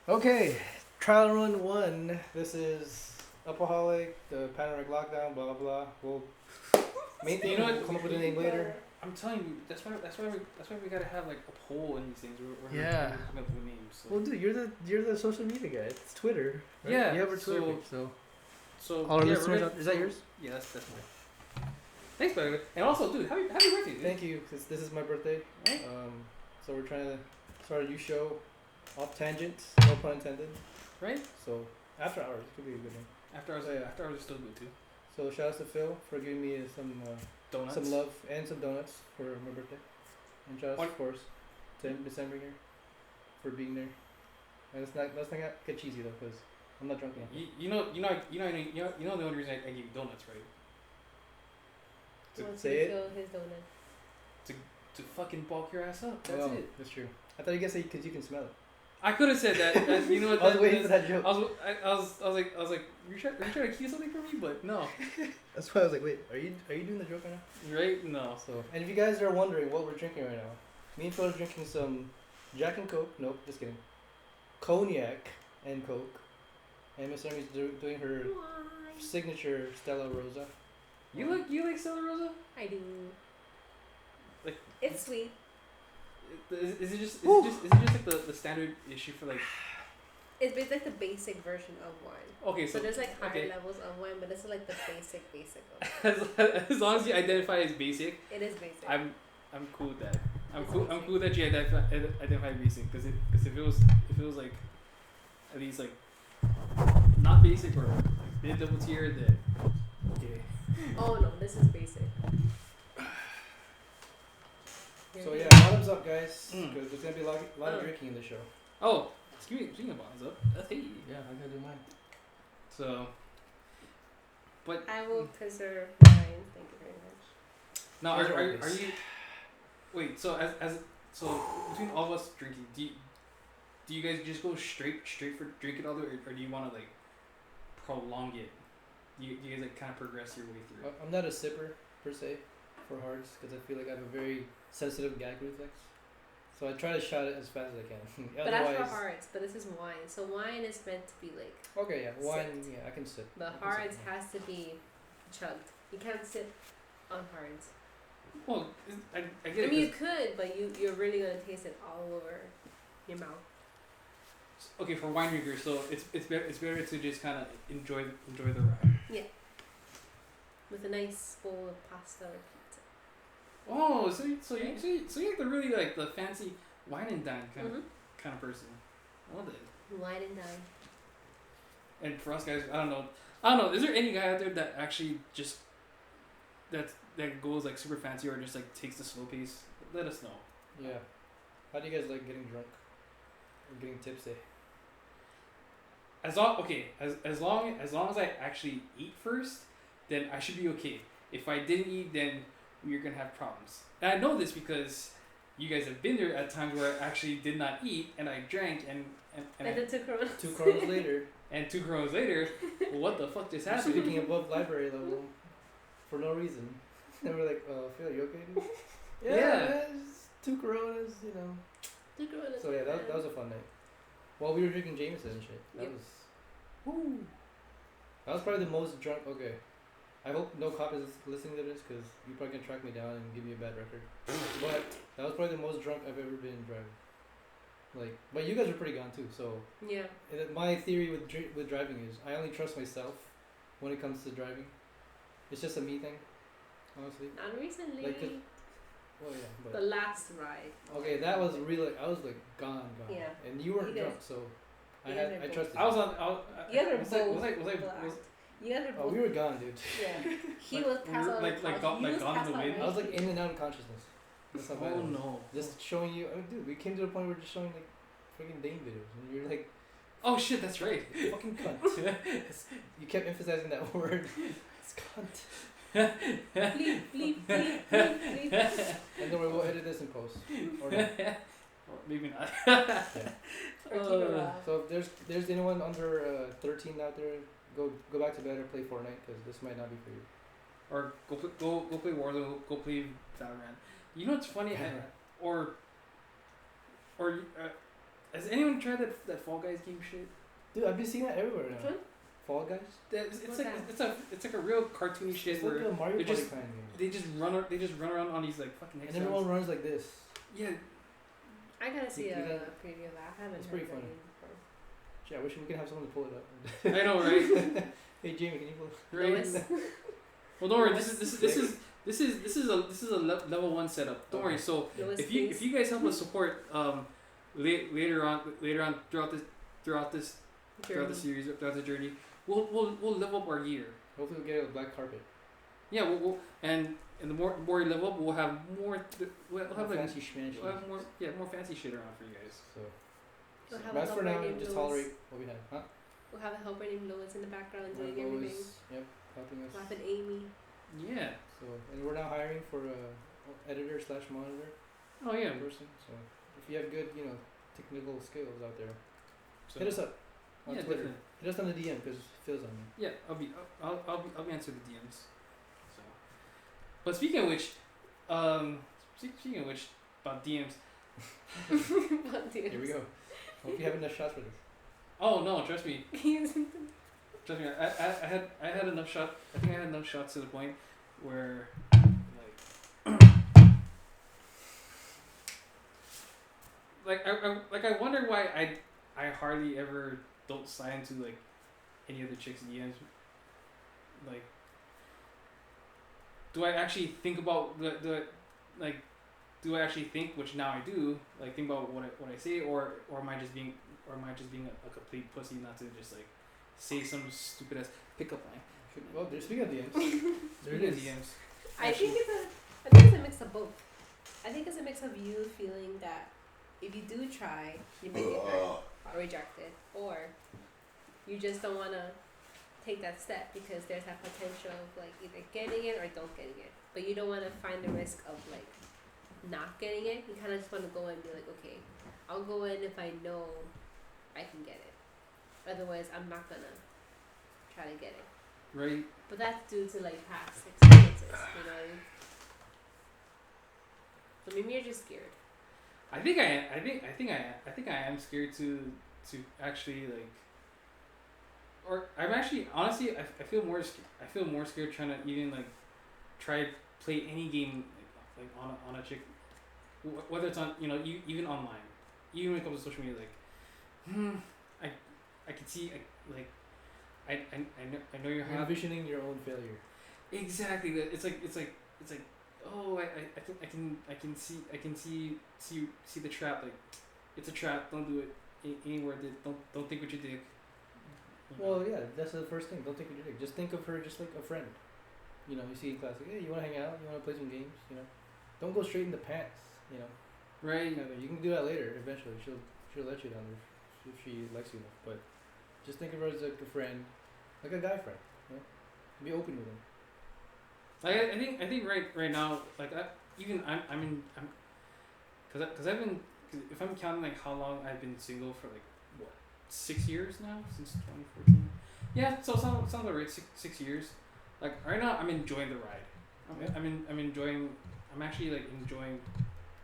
Okay, trial run 1. This is Upaholic, the Panoramic Lockdown, blah blah blah. We'll main thing. We'll come up with a name later. I'm telling you, that's why we gotta have like a poll in these things. We're Yeah. coming up with names. So. Well, dude, you're the social media guy. It's Twitter. Right? Yeah. You have our Twitter page, so So all our yeah, listeners. Is that yours? Yeah, that's mine. Thanks, by the way. And also, dude, happy birthday, dude. Thank you, because this is my birthday. Right? So we're trying to start a new show, off tangent, no pun intended. Right? So after hours could be a good name. After hours is still good too. So shout out to Phil for giving me some Donuts. some love and some donuts for my birthday. And shout out, of course, to December here for being there. And let's not get cheesy though, because I'm not drunk enough. You know the only reason I gave you donuts, right? Say it. Fill his donut. To fucking bulk your ass up. That's it. That's true. I thought you guys said because you can smell it. I could have said that. You know what? I was waiting for that joke. I was like, you trying to keep something from me? But no. That's why I was like, wait, are you doing the joke right now? Right? No. So, and if you guys are wondering what we're drinking right now, me and Phil are drinking some Jack and Coke. Nope, just kidding. Cognac and Coke. And Miss Emmy's doing her signature Stella Rosa. You like Stella Rosa? I do. Like it's sweet. Is it just like the standard issue for like? It's basically like the basic version of wine. Okay, so there's like higher levels of wine, but this is like the basic of wine. as long as you identify as basic. It is basic. I'm cool with that. I'm cool that you identify basic because if it was like at least like not basic or like mid double tier, then okay. Oh no, this is basic. So yeah, bottoms up, guys, because there's gonna be a lot of drinking in the show. Oh, speaking of bottoms up, that's hey. Yeah, I gotta do mine. So, but I will preserve mine. Thank you very much. now are you? Wait, so so between all of us drinking, do you guys just go straight for drink it all the way, or do you want to like prolong it? Do you guys like kind of progress your way through it? I'm not a sipper per se for hards because I feel like I have a very sensitive gag reflex. So I try to shot it as fast as I can. But that's for hards. But this is wine. So wine is meant to be like. Okay, yeah, wine. Sipped. Yeah, I can sip. The hards has to be chugged. You can't sip on hards. Well, I get it. I mean, you could, but you're really gonna taste it all over your mouth. Okay, for wine drinkers, so it's better to just kind of enjoy the ride. Yeah. With a nice bowl of pasta or pizza. Oh, so you have to really like the fancy wine and dine kind of person. I love it. Wine and dine. And for us guys, I don't know. Is there any guy out there that actually just that goes like super fancy or just like takes the slow pace? Let us know. Yeah. How do you guys like getting drunk or getting tipsy? As long as I actually eat first, then I should be okay. If I didn't eat, then we're gonna have problems. And I know this because you guys have been there at times where I actually did not eat and I drank and then 2 Coronas. 2 Coronas later. And 2 Coronas later, what the fuck just happened? Speaking above library level for no reason. And we're like, Phil, you okay, dude? Yeah. It's 2 Coronas, you know. 2 Coronas. So yeah, that was a fun night. While we were drinking Jameson and shit. That was probably the most drunk. Okay. I hope no cop is listening to this because you probably can track me down and give me a bad record. But that was probably the most drunk I've ever been driving. Like, but you guys were pretty gone too. So yeah. My theory with driving is I only trust myself when it comes to driving. It's just a me thing, honestly. Not recently. Like, well, yeah. But the last ride. okay, that was really. I was like gone. Yeah. And you weren't drunk, so I trusted. I was on. You guys were was both. You guys were both. Oh, we were gone, dude. Yeah. He was passed out. Gone in the wind. I was like in and out of consciousness. That's how bad it was. No. Just showing you. I mean, dude, we came to the point where we're just showing like freaking Dane videos, and you're like, oh shit, that's right. fucking cunt. You kept emphasizing that word. It's cunt. Bleep. And then we'll edit this in post. Or not. Or maybe not. Yeah. So if there's anyone under 13 out there, go back to bed or play Fortnite because this might not be for you. Or go play Warzone. Go play Valorant. You know what's funny? Has anyone tried that Fall Guys game shit? Dude, I've been seeing that everywhere now. Which one? Fall Guys. It's like a real cartoony shit It's where like a Mario they Party just- kind of game. they just run around on these like fucking And hexagons. everyone runs like this. Yeah, I gotta see You a gotta- preview of that. I haven't It's heard pretty that funny. name before. Gee, I wish we could have someone to pull it up. I know, right? Hey Jamie, can you pull it? Right. Lois? Well, don't worry. This is a level 1 setup. Don't worry. So Lois, if please. you guys help us support later on throughout the series, throughout the journey, we'll level up our gear. Hopefully we'll get a black carpet. Yeah, we'll and the more we level up, we'll have more. We'll have like fancy schmancy. we'll have more fancy shit around for you guys. So, We'll have but a as for helper now, named just Lois. tolerate what we have, huh? We'll have a helper named Lois in the background Our doing goal everything. is, yep, helping us. We'll have an Amy. Yeah. So, and we're now hiring for a editor / monitor Oh yeah. person. So, if you have good, technical skills out there, So, hit us up on yeah, Twitter. definitely. Hit us on the DM because Phil's on me. Yeah, I'll answer the DMs. So, but speaking of which, about DMs. Here we go. Hope you have enough shots for this. Oh no, trust me. Trust me. I had enough shot. I think I had enough shots to the point where I wonder why I hardly ever don't slide into like any other chicks' DMs. Like, do I actually think about do I actually think, which now I do, like think about what I say, or am I just being a complete pussy not to just like say some stupid ass pickup line? Well, speaking of DMs, there it is. DMs. I think it's a mix of both. I think it's a mix of you feeling that if you do try, you may get hurt or rejected, or you just don't want to take that step because there's that potential of like either getting it or don't getting it, but you don't want to find the risk of like not getting it. You kind of just want to go and be like, okay, I'll go in if I know I can get it. Otherwise, I'm not gonna try to get it. Right. But that's due to like past experiences, you know. So maybe you're just scared. I think I am scared to actually like, or I'm actually honestly I feel more scared trying to even like try play any game like on a chick, whether it's on even online, even when it comes to social media, like I can see I know you're You're envisioning your own failure. exactly that. It's like oh I can see the trap. Like, it's a trap. Don't do it anywhere. Don't think what you did. Well, yeah, that's the first thing. Don't think of your dick. Just think of her just like a friend. You see in class, like, hey, you want to hang out? You want to play some games? Don't go straight in the pants. Right. You can do that later. Eventually, she'll let you down if she likes you enough. But just think of her as like a friend, like a guy friend. Be open with him. Like I think right now, like I'm because I've been, if I'm counting like how long I've been single for, like what, 6 years now, since 2014. Yeah, so sounds about right. 6 years. Like right now, I'm enjoying the ride. I'm actually like enjoying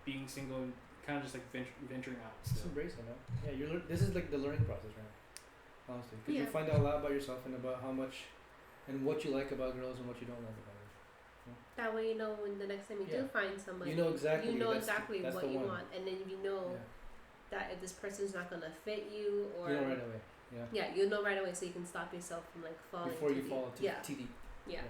being single and kind of just like venturing out. Just Still. embrace it, man. Yeah, this is like the learning process, right? Honestly, because Yeah. you find out a lot about yourself and about how much and what you like about girls and what you don't like about them. That way, when the next time you Yeah. do find somebody, You know exactly. that's what the you one. want, and then you know that if this person's not gonna fit you, or You know right away. Yeah. you know right away, so you can stop yourself from like falling Before you too fall deep. too deep. Yeah.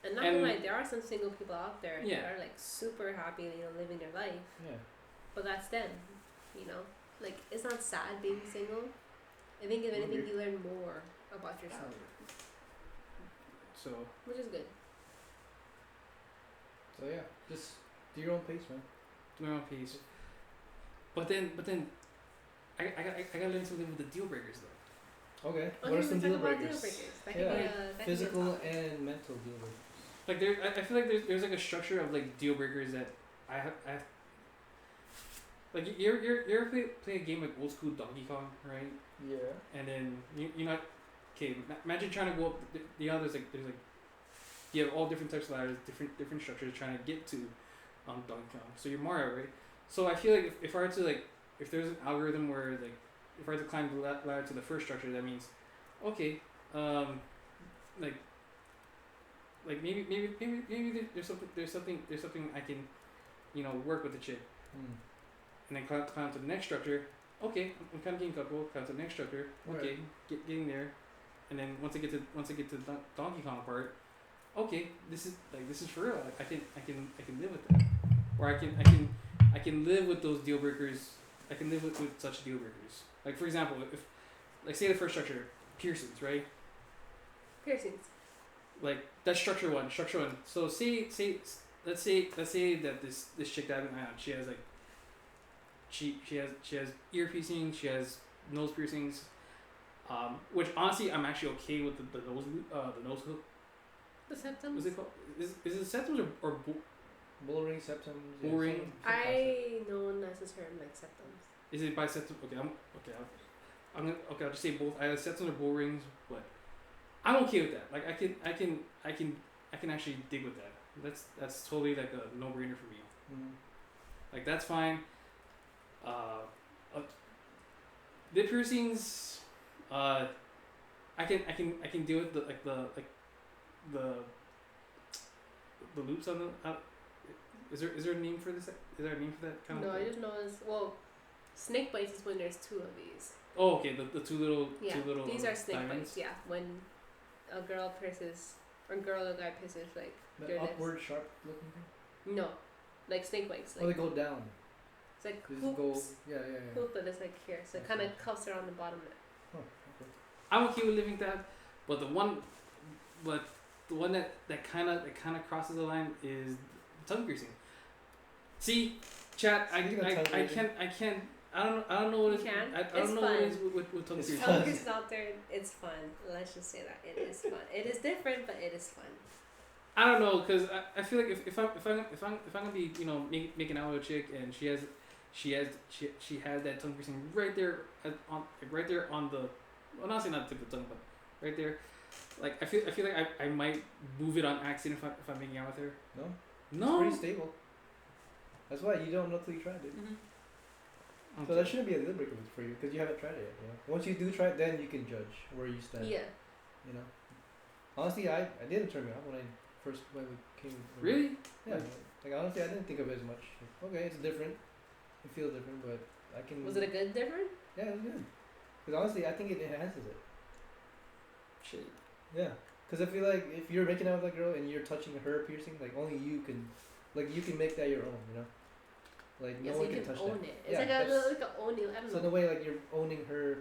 And not gonna lie, there are some single people out there Yeah. that are like super happy, living their life. Yeah. But that's them, Like, it's not sad being single. I think if anything, you learn more about yourself, So which is good. So yeah, just do your own pace, man. do my own piece. But then I gotta learn to live with the deal breakers though. Okay. Okay, What are some we deal talk about breakers? That Yeah. could be that Physical could be a topic. and mental deal breakers. Like I feel like there's like a structure of like deal breakers that I have like you ever play a game like old school Donkey Kong, right? Yeah. And then you're not okay. Imagine trying to go up. There's like you have all different types of ladders, different structures trying to get to Donkey Kong. So you're Mario, right? So I feel like if I were to like if there's an algorithm where like if I have to climb the ladder to the first structure, that means okay, like maybe there's something I can, work with the chick, and then climb to the next structure. Okay, I'm kind of getting comfortable. Climb to the next structure. Okay, Right. getting there, and then once I get to the Donkey Kong part, okay, this is for real. I can live with that, or I can live with those deal breakers. I can live with such deal breakers. Like for example, if like say the first structure, piercings, right? Piercings. Like that's structure one. So let's say that this chick that I've been eyeing on, she has like she has ear piercings, she has nose piercings, which honestly I'm actually okay with the nose hook. The septum. What's it called? Is it septums or Bull ring, septums. Bull ring. Some I don't necessarily like septums. is it by septum? I'll just say both. Either septums or bull rings, but I'm okay with that. Like I can actually dig with that. That's totally like a no brainer for me. Like that's fine. Lip piercings, I can deal with the loops on the. Is there a name for this? Is there a name for that kind of? No, I just know snake bites is when there's two of these. Oh, okay. The two little. Yeah, two little these are snake diamonds. bites. Yeah, when a girl pierces or girl or guy pierces like The their lips. upward sharp looking thing. No, like snake bites. Oh, Like they go down. it's like They just go. hoops. Yeah. Hoop, but it's like here, so it kind of cuffs around the bottom. Oh, okay. I'm okay with living that, but the one that kind of crosses the line is tongue piercing. See, chat. I can't. I don't know what You it's. can? I It's don't know what fun. it is with tongue It's piercing. fun. Tongue piercing out there, it's fun. Let's just say that it is fun. It is different, but it is fun. I don't know, cause I feel like if I'm gonna be making out with a chick and she has that tongue piercing right there on the, well, not saying not the tip of the tongue, but right there, like I feel like I might move it on accident if I'm making out with her. No. No. It's pretty stable. That's why you don't know till you tried it. Mm-hmm. So that shouldn't be a deal breaker for you because you haven't tried it yet. Once you do try it, then you can judge where you stand. Yeah. Honestly, I didn't turn me off when we came. Really? Yeah. Like honestly, I didn't think of it as much. Okay, it's different. It feels different, but I can. Was it a good different? Yeah, it was good. Because honestly, I think it enhances it. Shit. Yeah. Because I feel like if you're making out with a girl and you're touching her piercing, like only you can make that your own. Like Yes, no one you can can touch own that. it. It's Yeah, like a owning. I don't So in know. a way, like you're owning her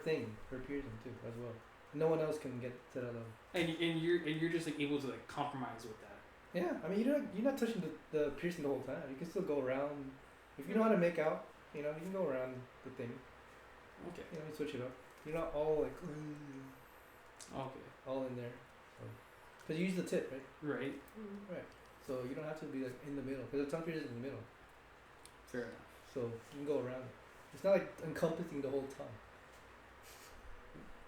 thing, her piercing too, as well. No one else can get to that level. And you're just like able to like compromise with that. Yeah, I mean you're not touching the piercing the whole time. You can still go around. If you know how to make out, you can go around the thing. Okay. You switch it up. You're not all like Okay. all in there. Because you use the tip, right? Right. Mm. Right. So you don't have to be like in the middle. Because the tongue piercing is in the middle. Fair enough. So you can go around it. It's not like encompassing the whole tongue.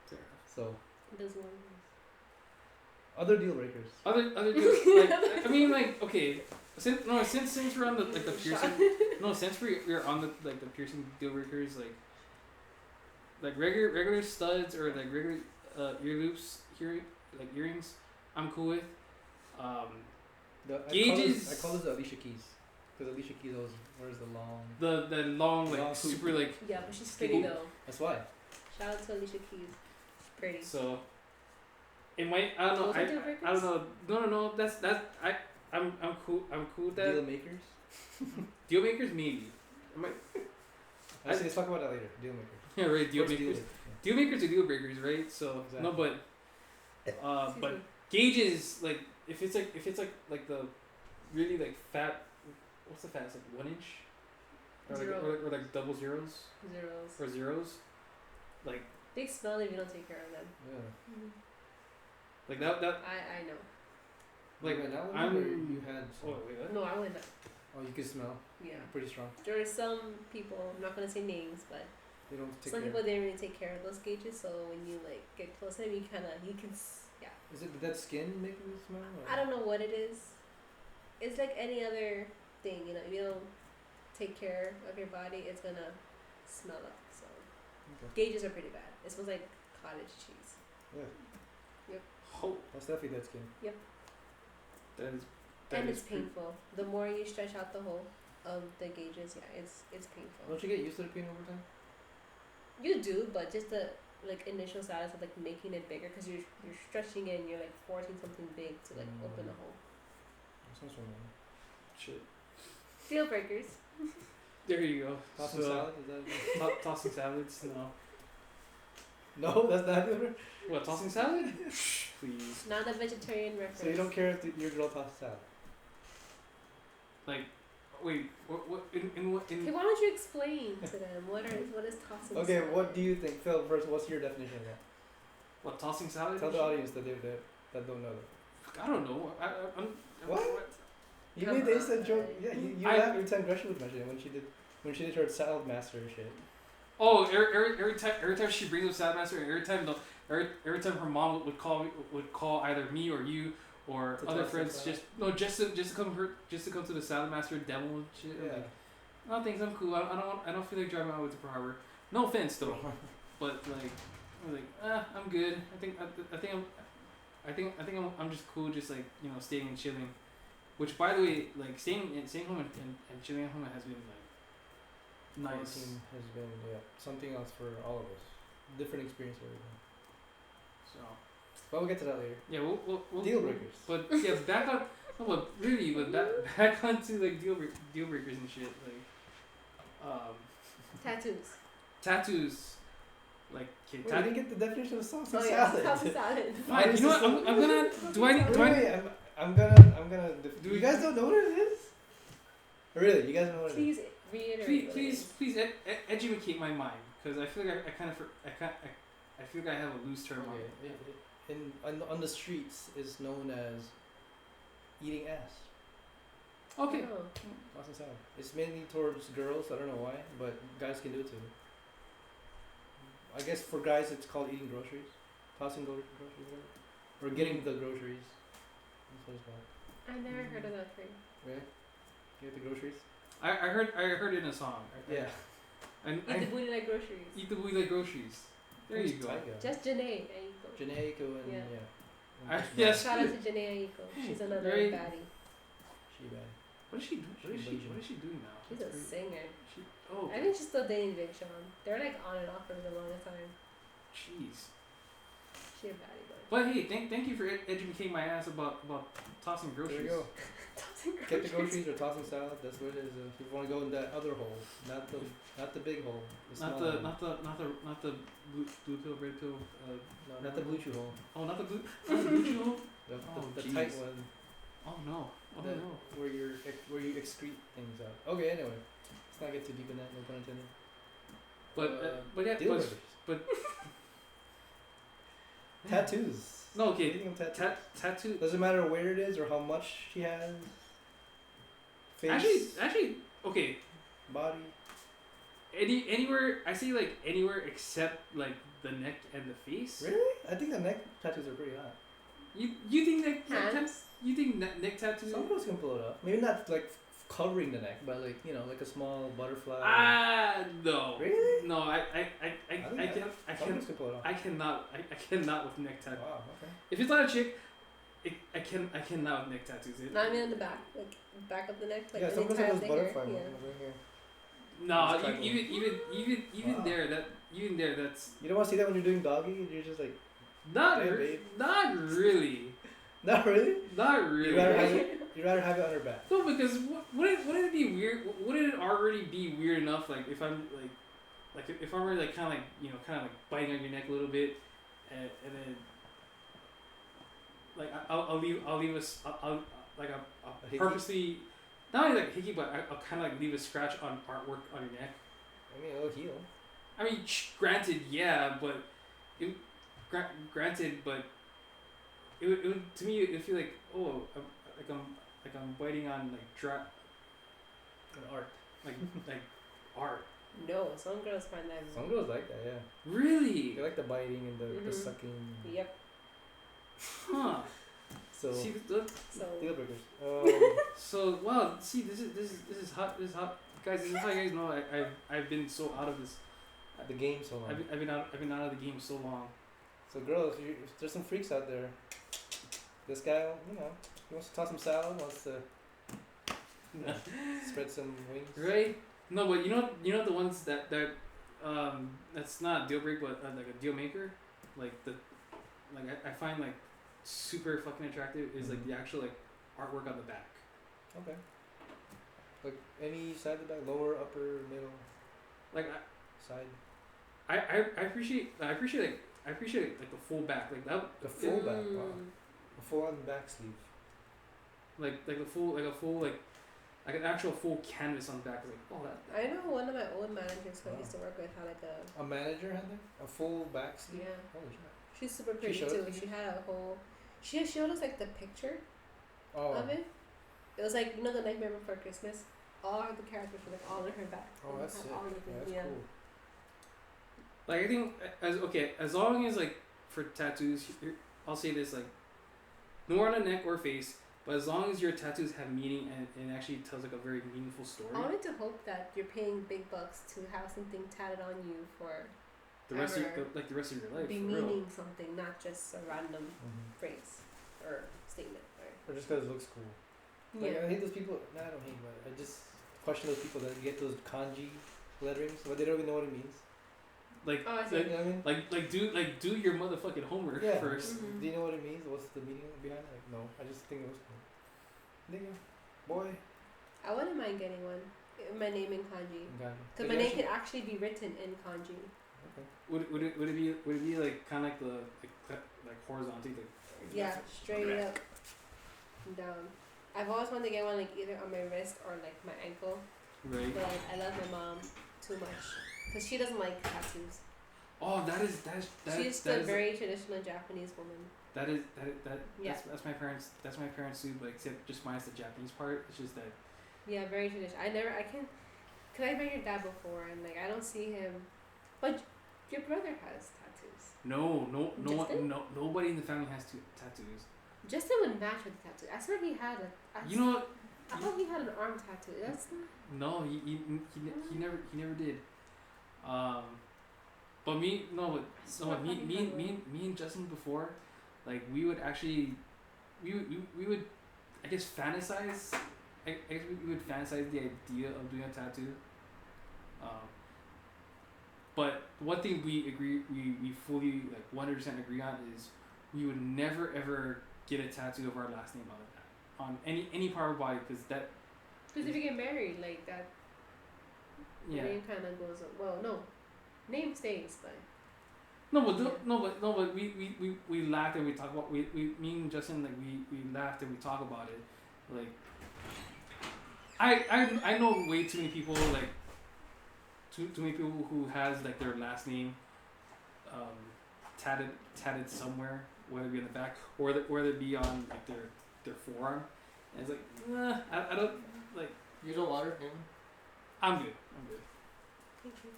Fair enough. So It does one. Other deals, like, I mean, like, okay, since we're on the piercing, since we're on the piercing deal breakers, like regular studs or like regular ear loops here, like earrings, I'm cool with. Gauges. I call this the Alicia Keys. Because Alicia Keys always wears the long. The long, like Long super like. Yeah, but she's pretty though. That's why. Shout out to Alicia Keys. She's pretty. So. It might. I don't know. Those are deal breakers? I don't know. No. That's. I'm cool. I'm cool with that. Deal makers. Deal makers, maybe. Let's talk about that later. Deal makers. Yeah, right. Deal What's makers. deal? Deal makers are deal breakers, right? So Exactly. no, but Excuse but me. gauges, like if it's like the really like fat, what's the fattest, like 1 inch, or like double zeros Zeros. or zeros, like They smell if you don't take care of them. Yeah. Mm-hmm. like that I know. like You went out with I'm. them, or you had. Oh wait, what? No, I went up. Oh, you can smell. Yeah. Pretty strong. There are some people, I'm not gonna say names, but They don't take some care. people didn't really take care of those gauges. So when you like get close to them, you can yeah. Is it the dead skin making it smell? Or? I don't know what it is. It's like any other thing, if you don't take care of your body, it's gonna smell up. So Okay. gauges are pretty bad. It smells like cottage cheese. Yeah. Yep. Oh, That's definitely dead skin. that is. And it's painful. The more you stretch out the hole of the gauges, it's painful. Don't you get used to the pain over time? You do, but just the like initial status of like making it bigger because you're stretching it and you're like forcing something big to like open the hole. That sounds familiar. Shit. Deal breakers. There you go. Tossing So, salad? Is that tossing salads? No. No, that's not good. What, tossing salad? Please. Not a vegetarian reference. So you don't care if your girl tosses salad? Like, wait, what, in what, Okay, why don't you explain to them what is tossing? Okay, salad? what do you think, Phil? First, what's your definition of that? what, tossing salad? Tell the audience that that don't know that. I don't know. I'm What? You Come made the on. instant joke. Yeah, you I- laughed every time Gretchen would mention it when she did her salad master shit. Oh, every time she brings up Salad Master, every time her mom would call either me or you or To other toss friends the just to come to the Salad Master demo and shit. I'm Yeah. like, no thanks, I'm cool. I don't feel like driving all the way to Pearl Harbor. No offense though, but like I'm like I'm good. I think I'm just cool, just like staying and chilling. Which by the way, like staying home and chilling at home has been like nice. Quarantine has been something else for all of us. Different experience for everyone. So. But we'll get to that later. Yeah, we'll Deal breakers. But yeah, back onto like deal breakers and shit. Like, Tattoos. Like, okay, Wait, I didn't get the definition of saucy Oh yeah, salad. tossing salad. Fine, you know what? I'm gonna. Do I need? Wait, I'm gonna. Do You we- guys don't know what it is? Really, you guys know what it is? Please reiterate. Please educate my mind, because I feel like I feel like I have a loose term on it. Okay. On the streets is known as eating ass. Okay. Oh. Tossing salad. It's mainly towards girls. I don't know why, but guys can do it too. I guess for guys it's called eating groceries, tossing groceries, or getting the groceries. That's what it's called. I've never heard of that phrase. Right? You get the groceries. I heard it in a song. Yeah. And Eat the booty like groceries. eat the booty like groceries. There you go. Just Janae Aiko. Janae Aiko and I- yes. Shout out to Janae Aiko. She's another Very- baddie. She bad. What is she doing? What is she doing now? She's a singer. Oh, I think she's still dating Big Sean. They're like on and off for the longest time. jeez. She a baddie, but But hey, thank you for educating my ass about tossing groceries. There you go. tossing Get the groceries. groceries or tossing salad. That's what it is. If you want to go in that other hole, not the big hole. The Not small the hole. not the blue pill, red pill. No, not the blue chew hole. Oh, not the blue. Not the blue chew hole. The Oh, tight jeez. one. Oh no. Oh the- no. Where you excrete things out. Okay, anyway. Let's not get too deep in that. No pun intended. But yeah. Deal But tattoos. No, okay. Speaking of tattoos. Tattoo. Doesn't matter where it is or how much she has. Face. Actually, okay. Body. Anywhere I see like anywhere except like the neck and the face. Really? I think the neck tattoos are pretty hot. You think neck Hands. you think neck tattoos? Some girls can pull it off. Maybe not like covering the neck, but like like a small butterfly. No. Really? No, I Some girls can pull it off. I cannot with neck tattoos. Wow. Okay. If it's not a chick, I cannot with neck tattoos. No, I mean on the back, like back of the neck, like Yeah, some girls ties have the those hair. butterfly Yeah. ones right here. No, It's quite even Wow. there that's You don't want to see that when you're doing doggy. You're just like, not Damn, babe. not really. not really. Not really. You'd rather have it on her back. No, because wouldn't it be weird? Wouldn't it already be weird enough? Like if I'm if I'm already like kind of like biting on your neck a little bit, and then like I'll leave us I'll hickey? purposely not only like hickey, but I'll kind of like leave a scratch on artwork on your neck. I mean, it'll heal. I mean, granted, yeah, but granted, but it would to me it feel like I'm biting on like An art. like art. No, some girls find that. Some girls like that, yeah. Really? They like the biting and the Mhm. sucking. Yep. Huh. So See, look, So deal breakers. so wow. See, this is hot. This is hot. guys, this is how you guys know I've been so out of this. The game so long. I've been out of the game so long. So girls, if there's some freaks out there. This guy, he wants to toss some salad, wants to spread some wings. Right? No, but you know the ones that that's not a deal break, but like a deal maker, I find like super fucking attractive is like the actual like artwork on the back. Okay. Like any side of the back, lower, upper, middle. Side. I appreciate like the full back like that. The full back, wow. The full on back sleeve. Like an actual full canvas on the back. Like, oh, that. I know one of my old managers who I used to work with had like a manager had that? A full back sleeve? Yeah. Holy shit. She's super pretty too. She had a whole. She showed us like the picture of it. It was like the Nightmare Before Christmas. All of the characters were like all in her back. Oh, that's sick. Yeah. Cool. Like I think as long as like for tattoos, I'll say this like, nor on the neck or face, but as long as your tattoos have meaning and actually tells like a very meaningful story. I wanted to hope that you're paying big bucks to have something tatted on you for the rest of your life. Be meaning something, not just a random phrase or statement. Or just because it looks cool. Like, I hate those people. Nah, I don't hate, but I just question those people that get those kanji letterings, but they don't even know what it means. Like, oh, I see. You know what I mean? do your motherfucking homework first. Mm-hmm. Do you know what it means? What's the meaning behind it? Like, no, I just think it was cool. Nigga, boy. I wouldn't mind getting one. My name in kanji. Because my name can actually be written in kanji. Okay. Would it be like kind of like like horizontally like? Yeah, straight up and down. I've always wanted to get one like either on my wrist or like my ankle. Right. But I love my mom too much because she doesn't like tattoos. Oh, She's a very traditional Japanese woman. Yeah. That's my parents. That's my parents too, but except just minus the Japanese part. It's just that. Yeah, very traditional. Cause I met your dad before and like I don't see him, but your brother has tattoos. No, nobody in the family has tattoos. Justin would match with the tattoo. I swear he had I thought he had an arm tattoo. That's not. No, he never did. But me and Justin before, like we would actually, we would, I guess fantasize. I guess we would fantasize the idea of doing a tattoo. But one thing we fully like 100% agree on is we would never ever get a tattoo of our last name on any part of our body because if you get married like that, yeah, name kind of goes up. Well, no, name stays, but. But we laughed and we talked about me and Justin like we laughed and we talk about it like I know way too many people like too many people who has like their last name tatted somewhere, whether it be on the back or whether it be on like their forearm, and it's like I don't like. You don't want it? I'm good. Thank you.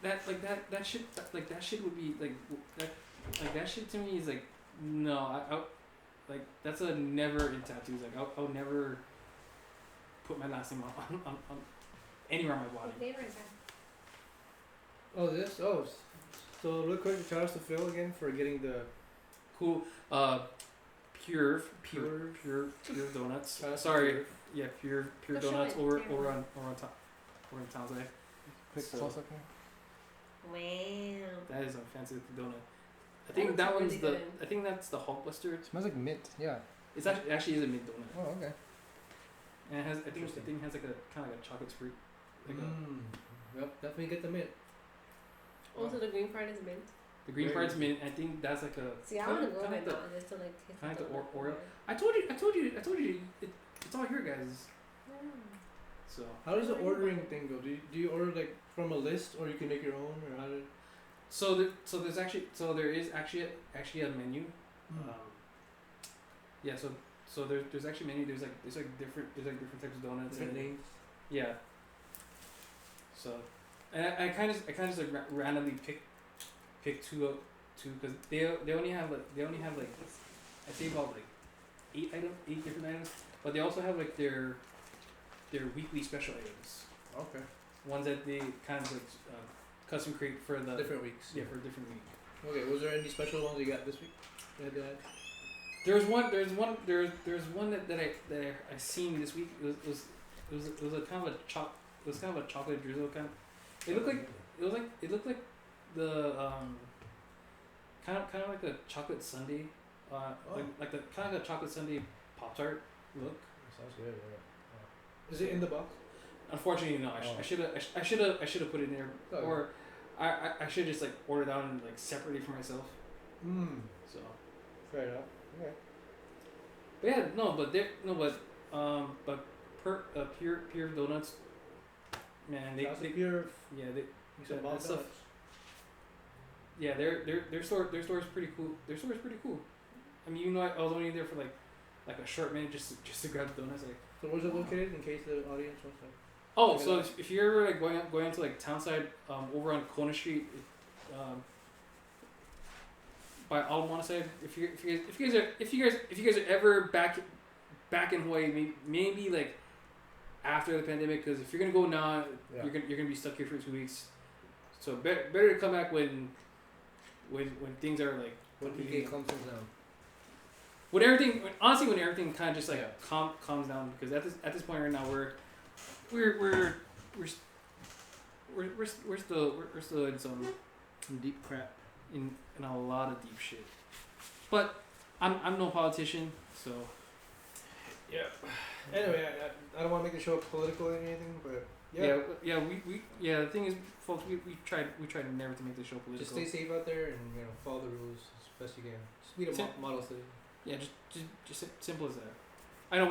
That shit would be that shit to me is like no I like that's a never in tattoos like I'll never put my last name on anywhere on my body. Neighbor is So real quick, shout out to Phil again for getting the cool pure donuts. Sorry, yeah, pure donuts over on Townsend. quick close up here. Wow. That is a fancy donut. I think that one's really I think that's the Hulkbuster. It smells like mint. Yeah. It's actually is a mint donut. Oh, okay. And it has the thing has like a kind of like a chocolate fruit. Like Yep, definitely get the mint. Also, the green part is mint. The green part's mint. I think that's like a. See, I want to go right now just to like taste kind of the Oreo. I told you. It's all here, guys. So. How does the ordering thing go? Do you order like from a list, or you can make your own, or how did? So there is actually a menu. Yeah. So there's actually menu. There's different types of donuts. Different names. Yeah. So, and I kind of just like randomly pick two because they only have like I say about like 8 different items, but they also have like their their weekly special items. Okay. Ones that they kind of like custom create for the Different weeks. Yeah, for a different week. Okay. Was there any special ones you got this week? You had to add? There's one that I seen this week. It was a kind of a chocolate drizzle kind. It looked like the kind of like a chocolate sundae, like the kind of a chocolate sundae Pop-Tart look. Sounds good. Yeah. Is it in the box? Unfortunately, no. I should have put it in there, or I should just like order it out and like separately for myself. So. Fair enough. Okay. But yeah, pure donuts. Man, they pure. Yeah, That stuff. Yeah, their store is pretty cool. Their store is pretty cool. I mean, I was only there for like a short minute just to grab the donuts. Like. So where's it located in case the audience wants to? Oh, so if you're ever like going into like Townside, over on Kona Street, by Altamont side, if you guys are ever back in Hawaii, maybe like after the pandemic, because if you're gonna go now, you're gonna be stuck here for 2 weeks. So better to come back when things are like when PK comes down. When everything kind of just like calms down, because at this point right now we're still in some deep crap. In a lot of deep shit. But I'm no politician, so yeah. Anyway, I don't want to make the show political or anything, but the thing is, folks, we tried never to make the show political. Just stay safe out there and follow the rules as best you can. Just be a model city. Yeah, just simple as that. I know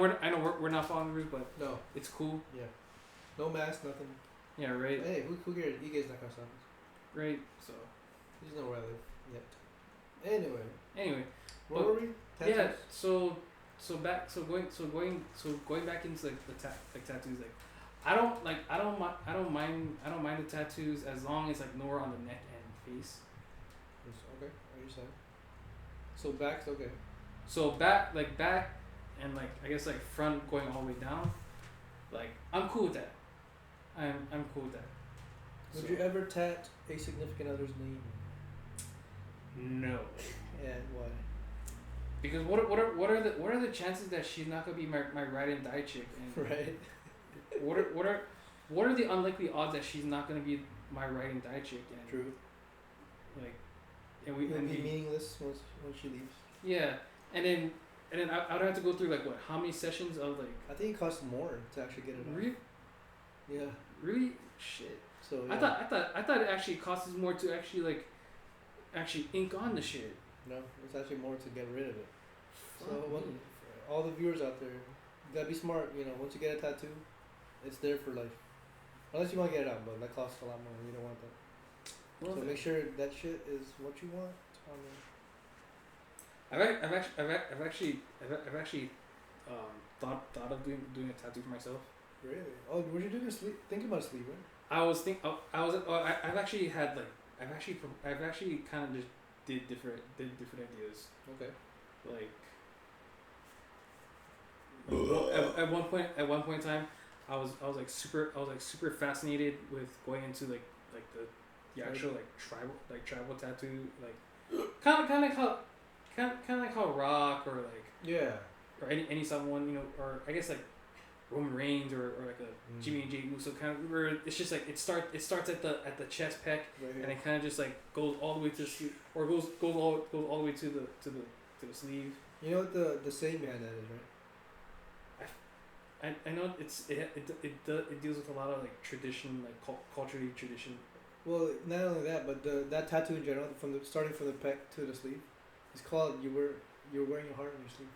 we're not following the rules, but no, it's cool. Yeah. No mask, nothing. Yeah, right. Hey, who cares? You guys not gonna stop us. Right. So. You just know where I live. Yet. Anyway. Where were we? Tattoos? Yeah. So going back into like the tattoos, like I don't mind the tattoos as long as like nowhere on the neck and face. Okay, I understand. So back's okay. So back and like I guess like front going all the way down, like I'm cool with that. I'm cool with that. Would you ever tat a significant other's name? No. And why? Because what are the chances that she's not gonna be my ride and die chick? And right. What are the unlikely odds that she's not gonna be my ride and die chick? And true. Like, and it'll be meaningless once she leaves. Yeah, and then I would have to go through like what? How many sessions of like? I think it costs more to actually get it. Really? Yeah. Really? Shit. So yeah. I thought it actually costs more to actually ink on the shit. No, it's actually more to get rid of it. So all the viewers out there, you gotta be smart. Once you get a tattoo, it's there for life. Unless you want to get it out, but that costs a lot more. You don't want that. Well, so make sure that shit is what you want. I've actually thought of doing a tattoo for myself. Really? Oh, were you doing a sleeve? Thinking about a sleeve, right? I've actually kind of just did different ideas. Okay. Like at one point in time, I was super fascinated with going into like the actual tribal tattoo, like kind of like how Rock or like or any someone or I guess like Roman Reigns or like a Jimmy and Jay Uso kind of where it's just like it starts at the chest pec and it kind of just like goes all the way to the sleeve or goes all the way to the sleeve. You know what the saying behind that is, right? I know it deals with a lot of like tradition, like culturally tradition. Well, not only that, but that tattoo in general, starting from the pec to the sleeve, it's called you're wearing your heart on your sleeve.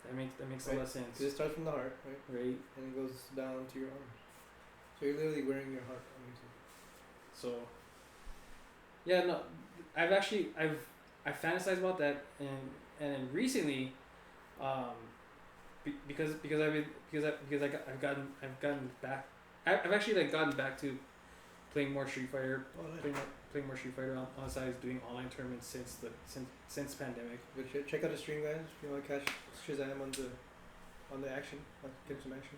That makes right? a lot of sense. Because it starts from the heart, right? Right. And it goes down to your arms. So you're literally wearing your heart on your sleeve. So. Yeah, no, I fantasized about that and recently, because I've gotten back. I've actually like gotten back to playing more Street Fighter. Playing more Street Fighter on the side, doing online tournaments since pandemic. But check out the stream, guys. If you want to catch Shazam on the action, get some action.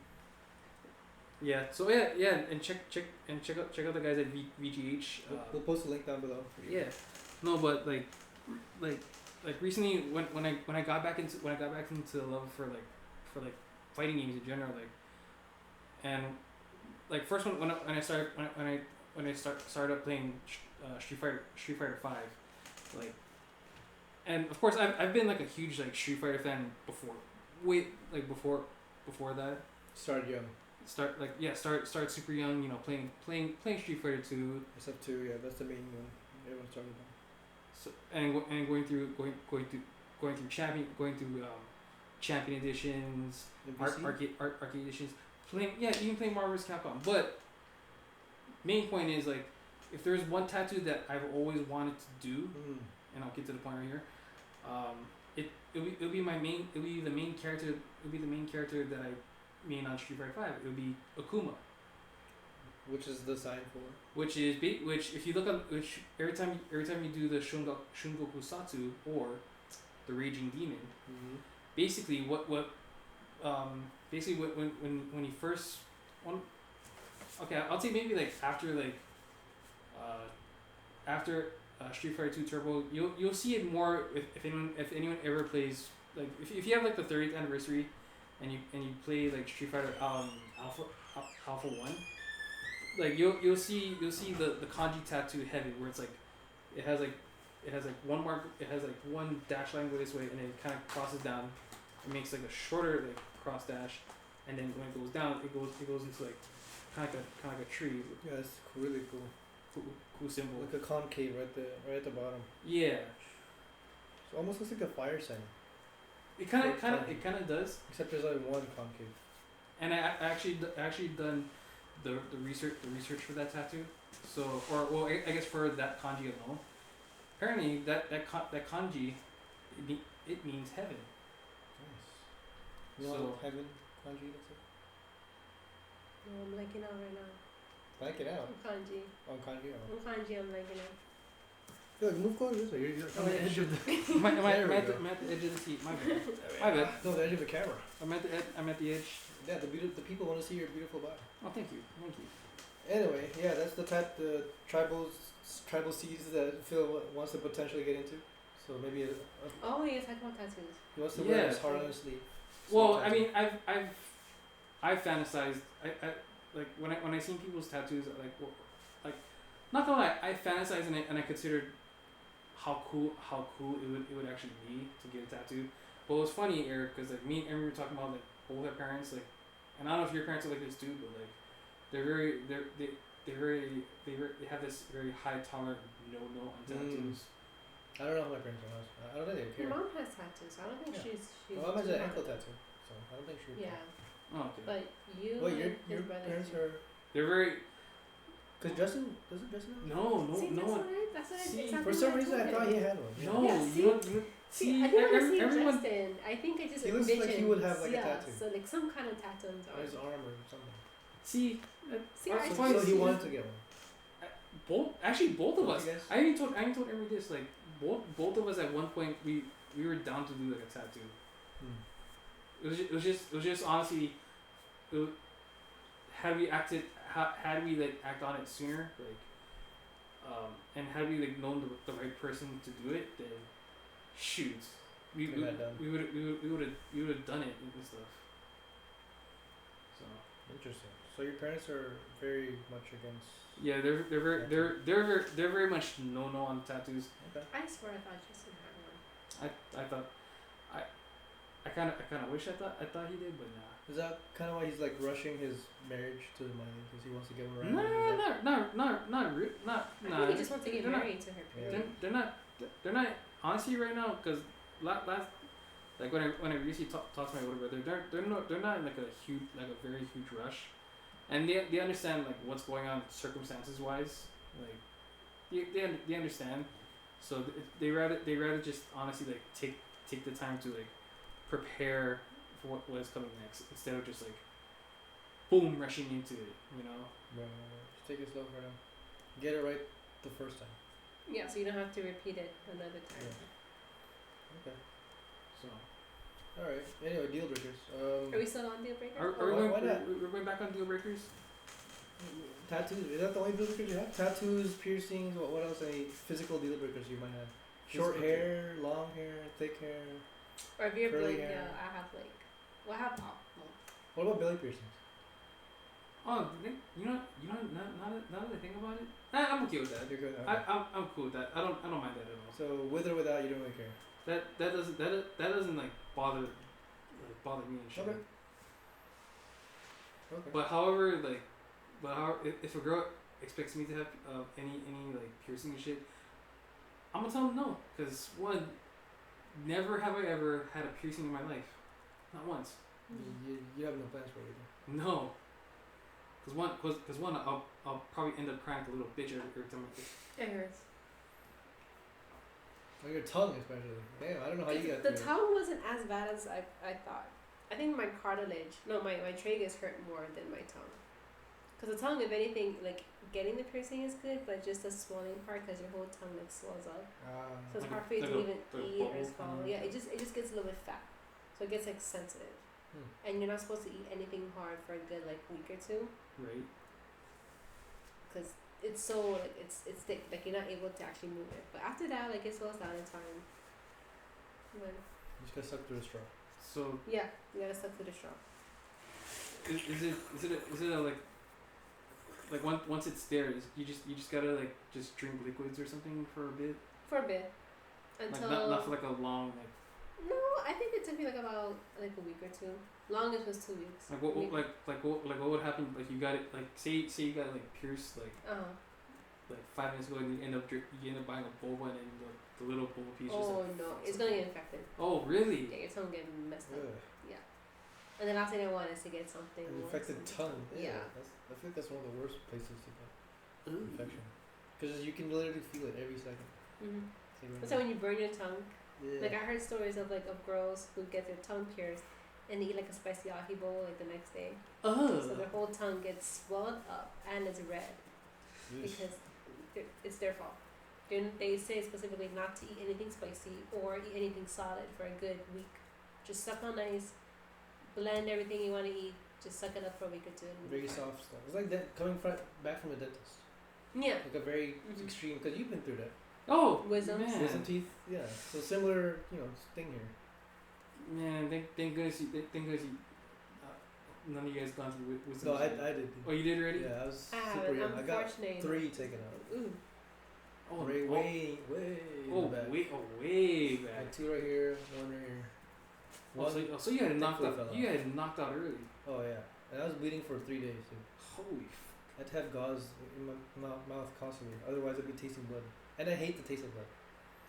Yeah. So yeah, and check out the guys at VGH. We'll post a link down below. Yeah. No, but like recently when I got back into the love for fighting games in general, like, and like first one when I started up playing Street Fighter 5, like, and of course I've been like a huge like Street Fighter fan before, before that. Started young. Start super young, you know, playing Street Fighter 2. SF2, yeah, that's the main one. Everyone started on. So and going through champion editions, arcade editions, even playing Marvel vs. Capcom. But main point is, like, if there's one tattoo that I've always wanted to do, and I'll get to the point right here, it'll be the main character that I main on Street Fighter 5. It would be Akuma. Which is the sign for? Which if you look on every time you do the Shungoku Satsu or the Raging Demon, basically when he first I'll say maybe like after Street Fighter 2 Turbo, you'll see it more if anyone ever plays, like, if you have like the 30th anniversary and you play like Street Fighter Alpha 1. Like you'll see the kanji tattoo heavy, where it's like it has one mark, it has like one dash line go this way, and then it kind of crosses down. It makes like a shorter like cross dash, and then when it goes down, it goes into like kind of like a tree. Yeah, it's really cool. Cool symbol. Like a concave right at the bottom. Yeah. So almost looks like a fire sign. It kind of does. Except there's only one concave. And I actually done the research for that tattoo. So I guess for that kanji alone. Apparently that kanji it means heaven. Nice. You know So, what heaven kanji looks like? No, I'm liking out right now. Like it out. On kanji. On kanji. On kanji, I'm liking out. Look, move closer this way. You're on the edge of the. I'm at the edge of the seat. My bad. No, the edge of the camera. I'm at the edge. Yeah, the people want to see your beautiful body. Oh, thank you. Anyway, yeah, that's the tribal seeds that Phil wants to potentially get into. So maybe Oh, you're talking about tattoos. he wants to wear his heart on his sleeve. Well, I mean, I've fantasized. I like when I seen people's tattoos, like not gonna lie, I fantasized and I considered how cool it would actually be to get a tattoo. But it was funny, Eric, because like me and Emery were talking about like both our parents, like, and I don't know if your parents are like this too, but like they have this very high tolerant no on tattoos. I don't know how my parents are. I don't think they care. Your mom has tattoos. I don't think she's. Well, mom has an ankle tattoo, so I don't think she would. Yeah. Oh, okay. But you. Well, your his brother parents too. are. They're very. Cause Justin doesn't Justin have? No See, one. that's what See, exactly For some what I reason, I told thought him. he had one. No, Yeah, you See, I didn't want to see everyone. Justin. I think I just He looks envisioned. like he would have, like, a tattoo. So like some kind of tattoo on his On his arm. arm or something. See, See, I So he wanted to get one. both of us. You guys? I even told Emery this, like both of us at one point we were down to do like a tattoo. It was just honestly, had we act on it sooner, like, and had we like known the right person to do it, then shoot, we would have done it and stuff. So Interesting. So your parents are very much against. yeah, they're very much no on tattoos. Okay. I swear I thought Justin had one. I thought I kind of wish I thought he did, but nah. Is that kind of why he's like rushing his marriage to the money because he wants to get one right? I think he just wants to get married to her. Yeah. Period. They're not honestly right now, because last like when I recently talked to my older brother, they're not in like a very huge rush, and they understand like what's going on circumstances wise, like they understand, so they rather just honestly like take the time to like prepare for what is coming next instead of just like boom rushing into it, you know. Just take it slow for now. Get it right the first time. Yeah, so you don't have to repeat it another time. Yeah. Okay. So Alright. Anyway, deal breakers. Are we still on deal breaker? Are we why not? we're going back on deal breakers? Tattoos. Is that the only deal breakers you have? Tattoos, piercings. What else? Any physical deal breakers you might have? Short Physical hair, long hair, thick hair. Or if you're curly like, hair. yeah, I have like, well, I have well, What about belly piercings? Oh, you know, now that I think about it, I'm okay with that. You're good. I'm cool with that. I don't mind that at all. So with or without, you don't really care. That doesn't like bother me and shit. Okay. Okay. But however, if a girl expects me to have any like piercing and shit, I'm gonna tell them no, cause one, never have I ever had a piercing in my life, not once. You have no plans for it either. No. Cause one, I'll probably end up crying like a little bitch every time I it hurts. Like your tongue, especially. Damn, I don't know how you got The tongue wasn't as bad as I thought. I think my my tragus hurt more than my tongue. Cause the tongue, if anything, like getting the piercing is good, but just the swelling part, cause your whole tongue like swells up. So it's Like hard for you to even eat or bubble swallow. kind of- Yeah, it just gets a little bit fat, so it gets like sensitive. And you're not supposed to eat anything hard for a good like week or two, right. cause it's so like it's thick, like you're not able to actually move it. But after that, like it slows down in time. But You just gotta suck through the straw. So yeah, you gotta suck through the straw. is it a like once it's there, you just gotta like just drink liquids or something for a bit, For a bit, until like not for like a long like. No, I think it took me like about like a week or two. Longest was 2 weeks. Like what what would happen? Like you got it. Like say you got like pierced like 5 minutes ago, and you end up buying a boba, and then the little boba piece. Oh just like, no, it's gonna get infected. Oh really? Yeah, your tongue get messed up. Ugh. Yeah. And the last thing I want is to get something. An more infected something. tongue. Yeah. I think that's one of the worst places to get infection. Because you can literally feel it every second. Mhm. Same That's why when you burn your tongue, Yeah. like I heard stories of girls who get their tongue pierced and they eat like a spicy ahi bowl like the next day. So their whole tongue gets swelled up and it's red because it's their fault. They say specifically not to eat anything spicy or eat anything solid for a good week. Just suck on ice, blend everything you want to eat, just suck it up for a week or two. And Very soft stuff. It's like that coming back from a dentist. Yeah. Like a very extreme, because you've been through that. Oh, Wisdoms. man. Wisdom teeth, yeah. So similar, thing here. Man, thank goodness none of you guys gone through wisdom. No, I did. Oh, you did already? Yeah, I was I super haven't, young. I got unfortunately. 3 taken out. Ooh. Oh, way oh, in the back. way back. Like 2 right here, 1 right here. So you had it knocked thankfully out. fell You out. had it knocked out early. Oh yeah, and I was bleeding for 3 days too. Holy. I had to have gauze in my mouth constantly, otherwise I'd be tasting blood. And I hate the taste of blood.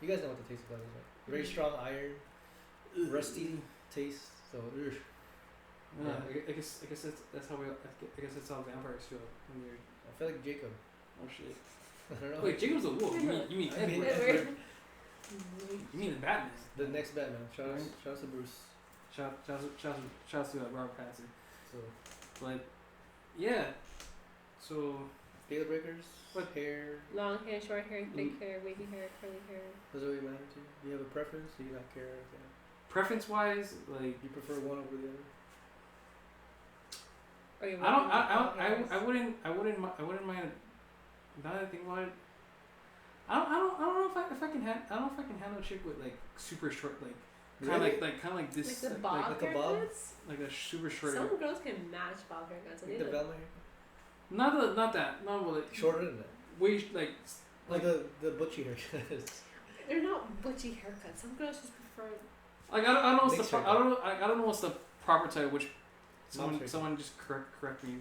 You guys know what the taste of blood is, right? Very strong iron, rusty taste. So, ugh. Yeah. I guess that's how that's how vampires feel when you're. I feel like Jacob. Oh shit. I don't know. Wait, Jacob's a wolf. You mean I mean, Edward? Edward. You mean the Batman? The next Batman. Shout out to Bruce. Shout out to Robert Pattinson. So, But yeah, so deal breakers. What? Hair? Long hair, short hair, thick hair, wavy hair, curly hair. Does it really matter to you? Do you have a preference? Do you not care? Okay. preference wise, like You prefer one over the other? Or you I wouldn't mind. Now that I think about it, I don't know if I can handle a chick with like super short, like kind of like this, like the bob like a bob? haircuts? like a super short. Some girls can match bob haircuts. And Like they the look, Velma hair? Not that. No, but like Shorter than that. way like Like the butchy haircuts. they're not butchy haircuts. Some girls just prefer. like I don't know what's Mixed the I don't know what's the proper title. Which Mom's someone just correct me,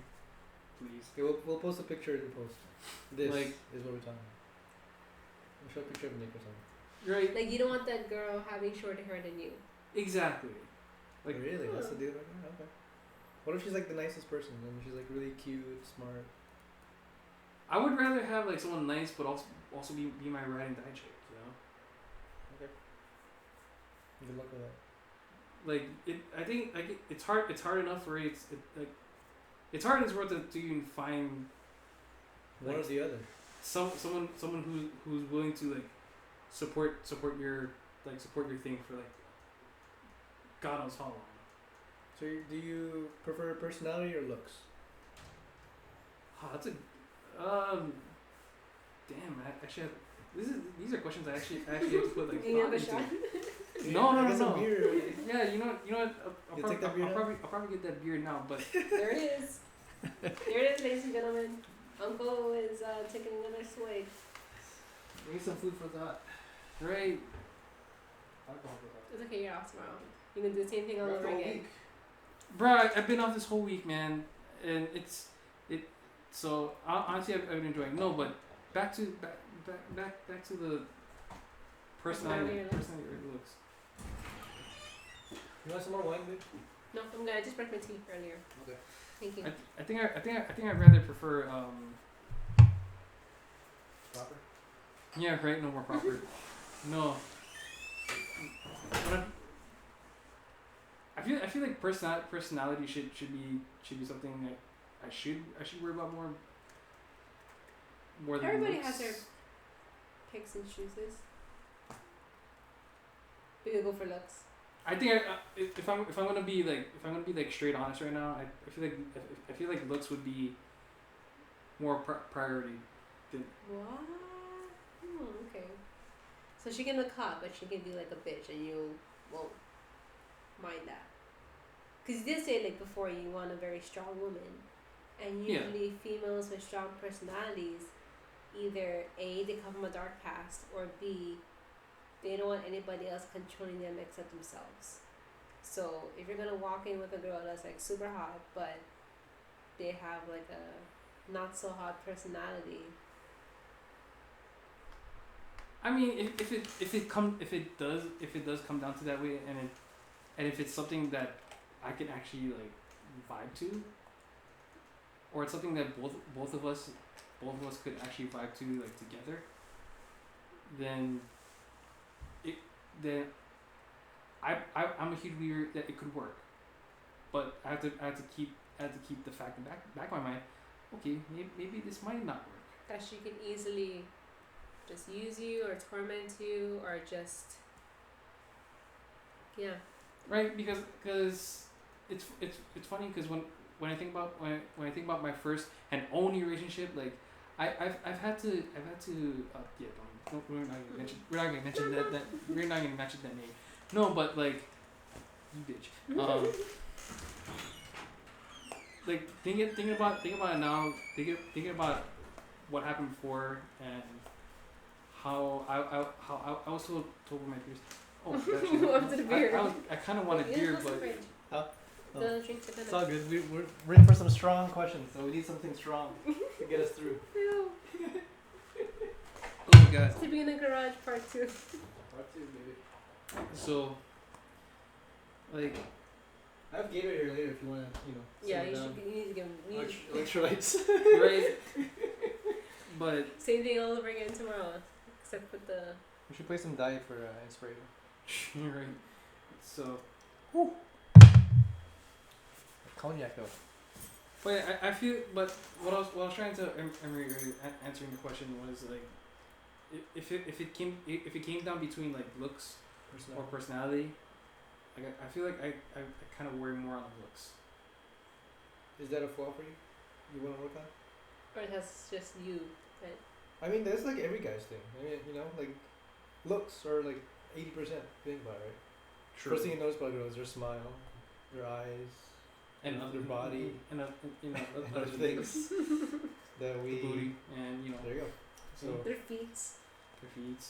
please. Okay, we'll post a picture in the post. This Like- is what we're talking about. We'll show a picture of Nick or something. Right. Like you don't want that girl having shorter hair than you. Exactly. Like really? That's Huh. the deal? Okay. What if she's like the nicest person and she's like really cute, smart? I would rather have like someone nice, but also be my ride and die chick. You know. Okay. Good luck with that. Like I think like it's hard enough for it's hard in this world to even find One like, or the other. someone who's willing to like support your thing for like God knows how long. So do you prefer personality or looks? Oh, that's a damn. I actually have, these are questions I actually have to put like You have thought a into. shot? No. Get some beer. Yeah, you know what? You take that beer now? I'll probably get that beer now, but There it is. Here it is, ladies and gentlemen. Uncle is taking another swig. Give me some food for thought. right. Alcohol for thought. It's okay, you're off tomorrow. You can do the same thing all We're off over the whole again. week. Bruh, I've been off this whole week, man, and so honestly I've been enjoying. No, but back to the personality looks. You want some more wine, babe? No, I'm good. I just brushed my teeth earlier. Okay. Thank you. I think I'd rather prefer Proper. yeah, right, no more proper. No. But I feel like personality should be something that I should worry about more than Everybody looks. has their picks and chooses. We could go for looks. I think if I'm gonna be like straight honest right now, I feel like looks would be more priority than. What? Okay. So she can look hot, but she can be like a bitch, and you won't mind that. Because you did say like before you want a very strong woman, and usually females with strong personalities, either A, they come from a dark past, or B, they don't want anybody else controlling them except themselves. So if you're gonna walk in with a girl that's like super hot, but they have like a not so hot personality. I mean, if it does come down to that way, and if it's something that I can actually like vibe to, or it's something that both of us could actually vibe to like together, then I'm a huge believer that it could work, but I have to keep the fact in back of my mind. Okay, maybe this might not work. That she can easily just use you or torment you or just Right, because it's funny because when I think about my first and only relationship, like I've had to we're not gonna mention that name. No, but like you bitch. Like thinking about it now, thinking about what happened before and how I was told by my peers. Oh, Up to the beer. I kind of wanted beer, but The drinks are It's gonna. all good. We're in for some strong questions, so we need something strong to get us through. Ew. oh my god. Sleeping in the garage, part 2. Part 2, baby. So, like, I have Gatorade here later if you wanna, Yeah, sit you down. need to give him. Electrolytes. right? But Same thing all over again tomorrow, except with the. We should play some diet for inspiration. you're right. So, Cognac though. but I feel, but what I was trying to answering the question was like, if it came down between like looks or personality, like I feel like I kind of worry more on the looks. Is that a flaw for you? You wanna work on? Or it has just you. Right? I mean, that's like every guy's thing. I mean, like looks are like 80%. Think about it, right? True. First thing you notice about girls, their smile, their eyes, and their body, and and other other things that the we. booty, and There you go. So Their feet. their feet.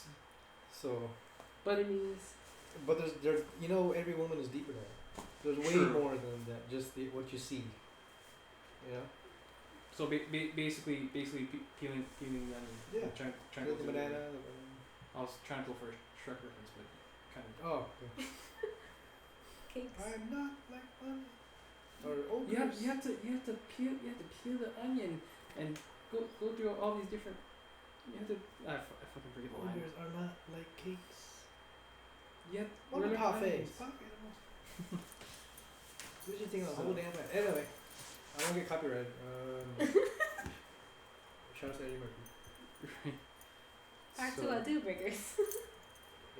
so, Their knees. but there. Every woman is deeper than that. There's way True. more than that. Just what you see. You know. So basically peeling them. Yeah. Trying to The go through banana. I was trying to go for a Shrek reference, but kind of. Oh. Okay. Cakes. I'm not like one. Or You have to peel the onion and go through all these different. You have to. I fucking forget the line. Ogres are not like cakes. Yeah. What we're are like parfaits? onions. What do you think of the So- whole damn thing? Anyway, I won't get copyrighted. Shout out to Eddie Murphy. Back So- to our do burgers.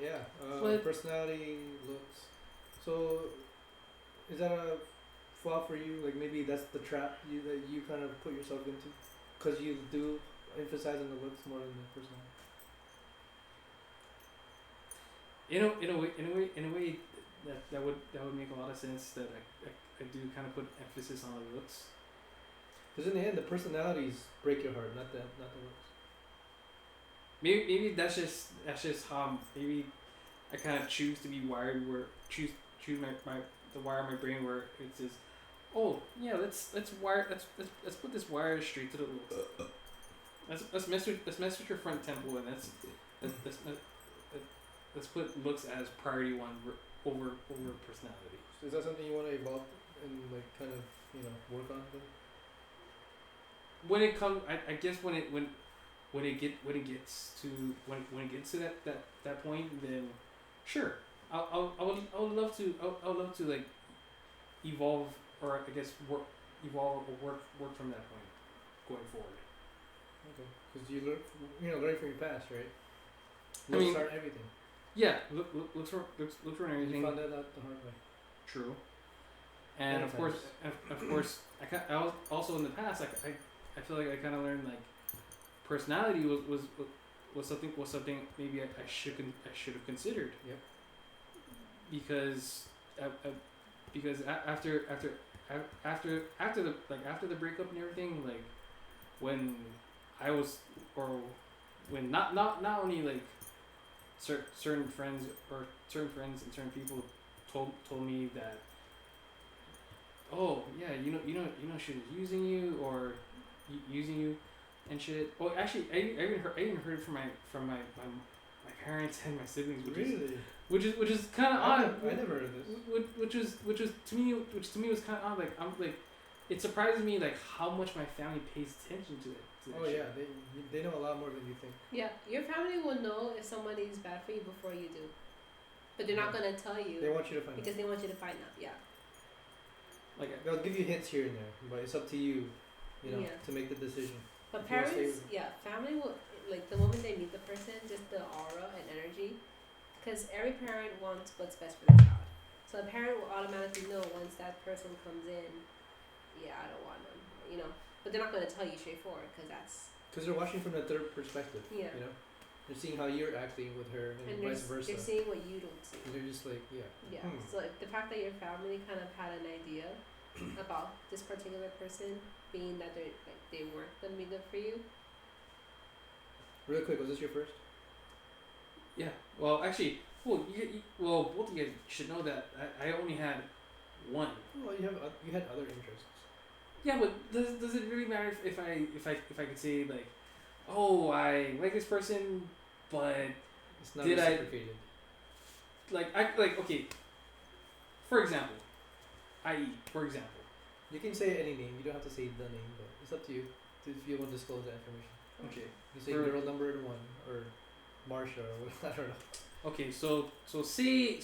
Yeah. But- Personality, looks. So, is that a flaw for you? Like maybe that's the trap that you kind of put yourself into, because you do emphasize on the looks more than the personality. In a way, that would make a lot of sense. That I do kind of put emphasis on the looks. Because in the end, the personalities break your heart, not the looks. Maybe that's just how maybe I kind of choose to be wired where choose the wire of my brain where it says, oh yeah, let's put this wire straight to the looks. Let's mess with your front temple, and let's put looks as priority one over personality. So is that something you want to evolve and like kind of work on? Then? When it comes, I guess when it gets to that point, then sure, I would love to like evolve, or I guess work from that point going forward. Okay, because you learn from your past, right? I mean, start everything. Yeah, look for everything. You found that out the hard way. True. And of course, I was also in the past. I feel like I kind of learned like personality was something maybe I should have considered. Yep. Because after the breakup and everything, like when I was, or when not only like certain friends and certain people told me that, oh yeah, she was using you or using you and shit. Well, actually, I even heard it from my parents and my siblings, which is kind of odd. I never heard this. Which to me was kind of odd. Like it surprises me like how much my family pays attention to it. Oh yeah, they know a lot more than you think. Yeah, your family will know if somebody is bad for you before you do, but they're not gonna tell you. They want you to find out. Because they want you to find out. Yeah. Like they'll give you hints here and there, but it's up to you, to make the decision. But parents, family will, like the moment they meet the person, just the aura and energy, because every parent wants what's best for their child. So a parent will automatically know once that person comes in, yeah, I don't want them, But they're not going to tell you straightforward because they're watching from the third perspective. Yeah. They're seeing how you're acting with her and vice versa. They're seeing what you don't see. And they're just like, yeah. Yeah. So the fact that your family kind of had an idea about this particular person, being that they weren't going to be good for you. Really quick, was this your first? Yeah. Well, actually, both of you guys should know that I only had one. Well, you had other interests. Yeah, but does it really matter if I could say like, oh, I like this person, but it's not reciprocated. Okay. For example, you can say any name. You don't have to say the name, but it's up to you if you want to disclose that information. Okay. You say girl number 1 or Marsha or I don't know. Okay, so say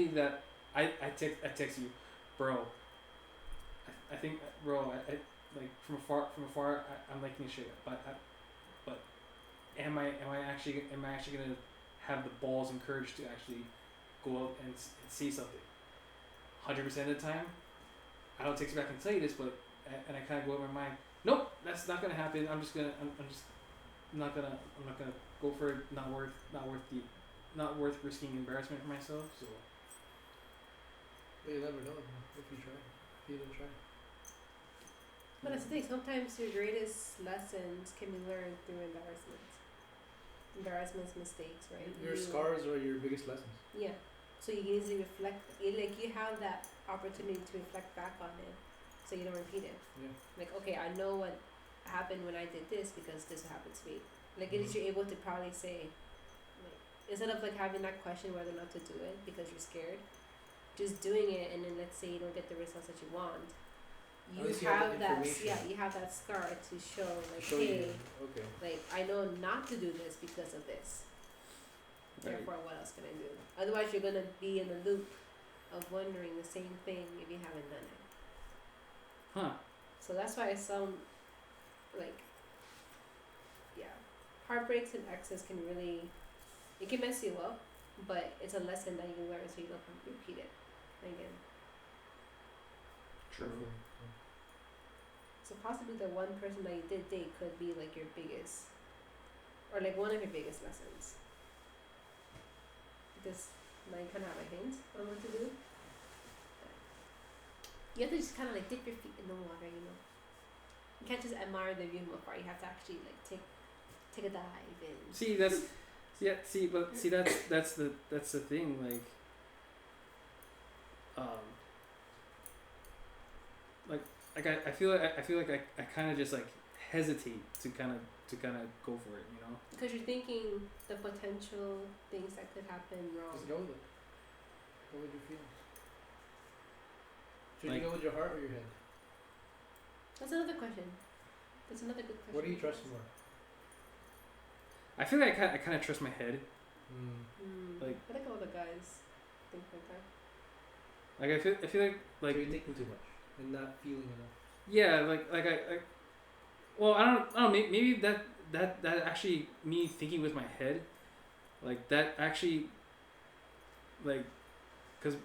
that I text you, bro. I think, bro, I like from afar I'm liking this shit, but am I actually gonna have the balls and courage to actually go up and say something? 100% of the time, I don't text you back and tell you this, but I kind of go in my mind, nope, that's not gonna happen. I'm not gonna go for it. Not worth risking embarrassment for myself. So. But you never know if you try. If you don't try. But that's the thing. Sometimes your greatest lessons can be learned through embarrassments, mistakes, right? Your scars are your biggest lessons. Yeah. So you can easily reflect. You have that opportunity to reflect back on it, so you don't repeat it. Yeah. Like, okay, I know what happened when I did this because this happened to me. Like, at least you're able to probably say, like, instead of like having that question whether or not to do it because you're scared, just doing it, and then let's say you don't get the results that you want. You have that, you have that scar to show, like, hey, okay, like, I know not to do this because of this. Therefore, what else can I do? Otherwise, you're gonna be in a loop of wondering the same thing if you haven't done it. Huh. So that's why some, like, heartbreaks and exes can really, it can mess you up, but it's a lesson that you learn so you don't have to repeat it again. True. So possibly the one person that you did date could be like your biggest, or like one of your biggest lessons. Because now you kind of have a hint on what to do. You have to just kind of like dip your feet in the water, you know. You can't just admire the view from afar. You have to actually like take a dive and. See that's the thing, like I feel like I kind of just like hesitate to kind of go for it, you know. Because you're thinking the potential things that could happen wrong. Just go with it. Go with your feelings. Should Like, you go with your heart or your head? That's another question. That's another good question. What do you trust more? I feel like I kind of trust my head. Like, I think all the guys think like that. Like I feel like so you're thinking too much and not feeling enough. Yeah, well, I don't know. Maybe that actually me thinking with my head, like that actually, like, cause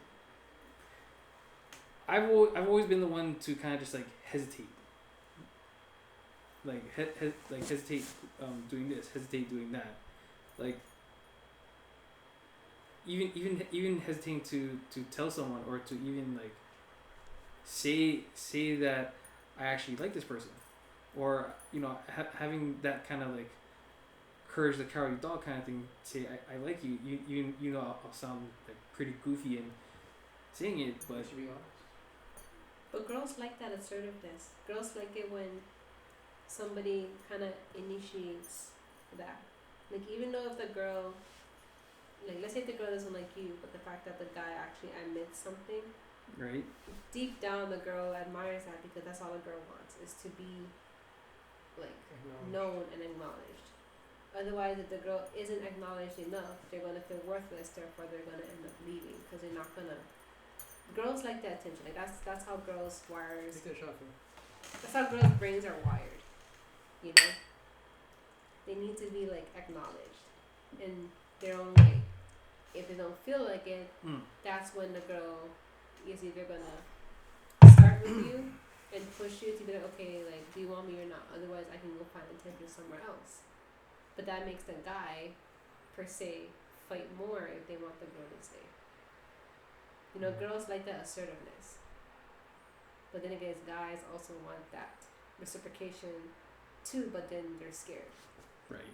I've always been the one to kind of just like hesitate. Like hesitate doing this, hesitate doing that, like even hesitating to tell someone or to even like say that I actually like this person, or you know having that kind of like courage the cowardly dog kind of thing. Say I like you. You know I'll sound like pretty goofy in saying it, but you should be honest. But girls like that assertiveness. Girls like it when somebody kind of initiates that. Like even though if the girl, like let's say the girl doesn't like you, but the fact that the guy actually admits something, right? Deep down the girl admires that because that's all a girl wants is to be like known and acknowledged. Otherwise, if the girl isn't acknowledged enough, they're gonna feel worthless. Therefore, they're gonna end up leaving because they're not gonna. Girls like that attention. Like that's how girls wires. Take that shot, bro. That's how girls' brains are wired. You know. They need to be like acknowledged in their own way. If they don't feel like it, that's when the girl is either gonna start with you and push you to be like, okay, like, do you want me or not? Otherwise, I can go find attention somewhere else. But that makes the guy, per se, fight more if they want the girl to stay. You know, girls like that assertiveness. But then again, guys also want that reciprocation too, but then they're scared. Right.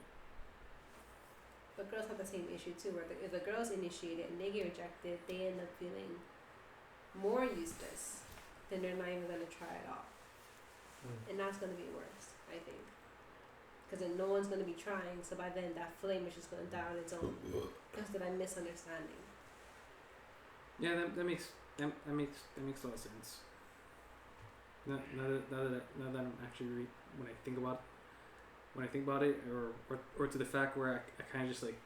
But girls have the same issue too, where if the girls initiate it and they get rejected, they end up feeling more useless, then they're not even going to try it off. And that's going to be worse, I think. Because then no one's going to be trying, so by then that flame is just going to die on its own because of that misunderstanding. Yeah, that makes a lot of sense. Now that I'm actually when I think about it, or to the fact where I kind of just like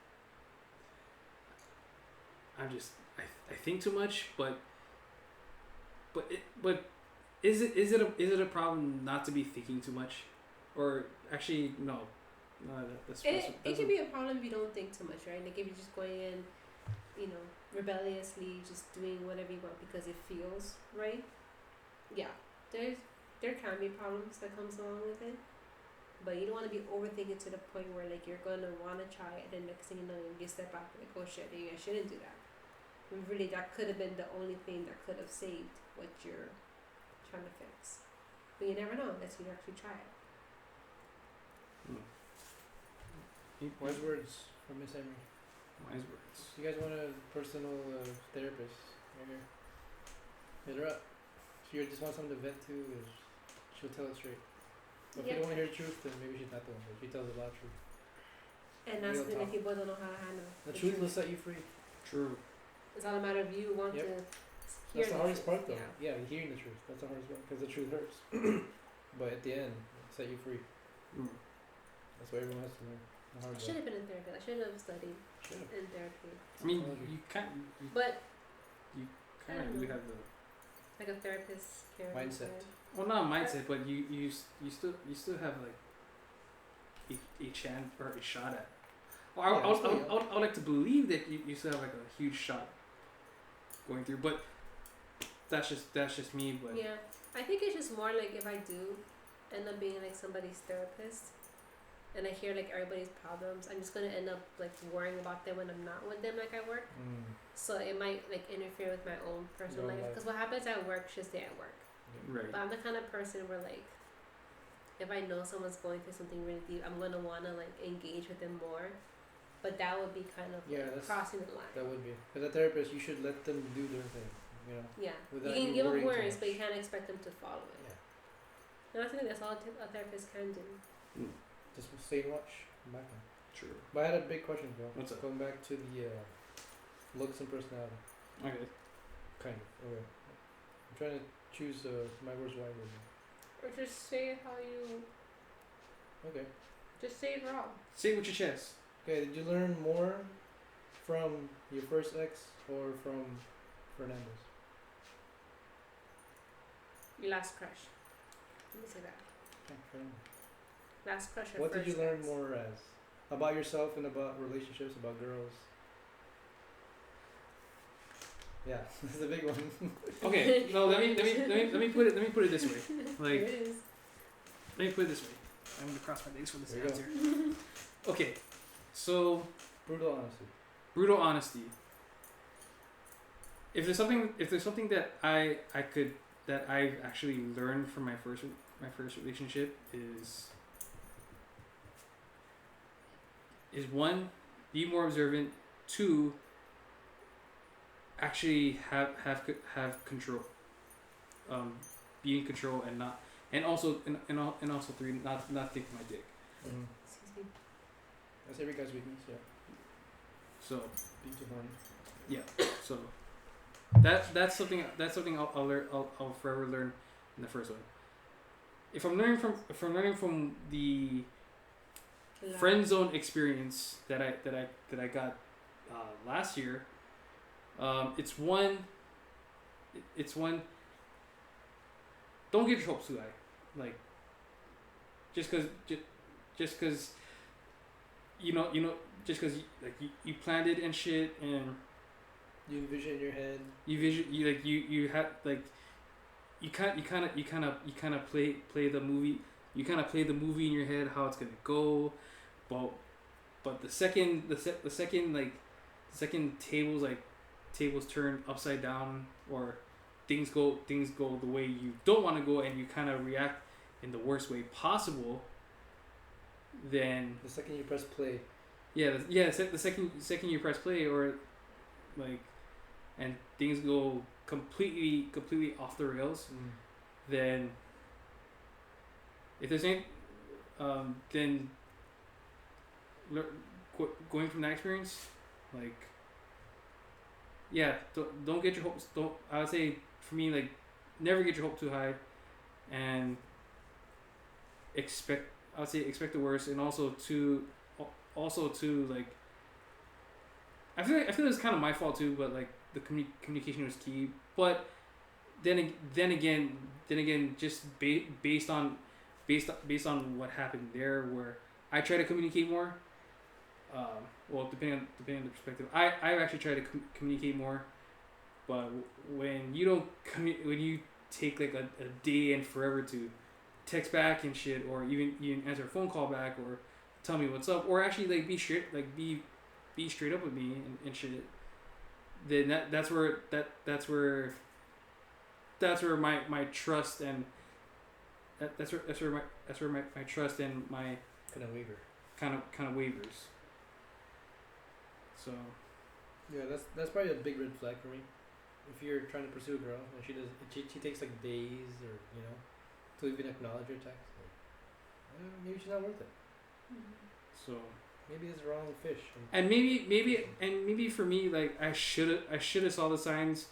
I think too much, but is it a problem not to be thinking too much, or actually no? It can be a problem if you don't think too much, right? Like if you're just going in, you know, rebelliously, just doing whatever you want because it feels right. Yeah, there can be problems that comes along with it, but you don't want to be overthinking to the point where like you're gonna want to try it, and next thing you know, you step back and like, oh shit, maybe I shouldn't do that. And really, that could have been the only thing that could have saved what you're trying to fix. But you never know unless you actually try it. Wise words from Miss Emery. Wise words. You guys want a personal therapist? Right here. Hit her up. If you just want someone to vent to, she'll tell it straight. But if you don't want to hear the truth, then maybe she's not the one. But she tells a lot of truth. And that's the thing, if people don't know how to handle the truth will set you free. True. It's all a matter of you want to hear. That's the hardest part, though. Yeah, hearing the truth. That's the hardest part because the truth hurts. But at the end, it'll set you free. That's what everyone has to learn. I should have been in therapy. I should have studied in therapy. I mean, you can't. But you kind of do have the like a therapist care mindset. Well, not mindset, but you still have like a chance or a shot at Well, Yeah, still young. I would like to believe that you still have like a huge shot going through, but that's just me. But Yeah, I think it's just more like if I do end up being like somebody's therapist, and I hear like everybody's problems, I'm just gonna end up like worrying about them when I'm not with them like at work. So it might like interfere with my own personal Your own life. Because what happens at work should stay at work. right. But I'm the kind of person where like, if I know someone's going through something really deep, I'm gonna wanna like engage with them more. But that would be kind of Yeah, like that's- crossing the line. That would be. As a therapist, you should let them do their thing. You know. Yeah, Without you can you give them worrying too words, much. but you can't expect them to follow it. Yeah. And I think that's all a therapist can do. Just stay and watch. Back then. True. But I had a big question, Phil. What's up? Going back to the looks and personality. Okay. Kind of. Okay. I'm trying to choose my words wisely. Or just say it how you. Okay. Just say it raw. Say it with your chest. Okay. Did you learn more from your first ex or from Fernandez? Your last crush. Let me say that. Okay, Fernandez. Last crush or What first did you learn ex? more as? About yourself and about relationships, about girls? Yeah, this is a big one. Okay. No. Let me put it this way. Like, It is. let me put it this way. I'm gonna cross my legs for this There you go. answer. Okay. So Brutal honesty. brutal honesty. If there's something that I've actually learned from my first relationship is one, be more observant. Two, actually have control. Be in control and also three, not think my dick. Mm-hmm. Excuse me. That's every guy's weakness, yeah. So Be too horny. yeah. So that's something I'll learn. I'll forever learn in the first one. If I'm learning from the friend zone experience that I got last year, it's one. Don't get your hopes too high, like just cause you know just cause you planned it and shit and You envision in your head. you have like you kind of play the movie. You kind of play the movie in your head how it's gonna go, but the second tables turn upside down or things go the way you don't want to go and you kind of react in the worst way possible, then The second you press play. the second you press play or like and things go completely off the rails, then if there's any then going from that experience, like don't get your hopes, I would say for me, like never get your hope too high and expect the worst, and also to like I feel it's kind of my fault too, but like the communication was key. But then again, just based on what happened there, where I try to communicate more. Well, depending on the perspective, I've actually tried to communicate more, but when you don't when you take like a day and forever to text back and shit, or even answer a phone call back, or tell me what's up, or actually like be straight up with me and shit, then that's where my trust and that's where my trust and my kind of wavers. So Yeah, that's probably a big red flag for me. If you're trying to pursue a girl and she takes like days or to even acknowledge your text, like, maybe she's not worth it. so Maybe it's the wrong fish. and maybe for me, like I should have saw the signs,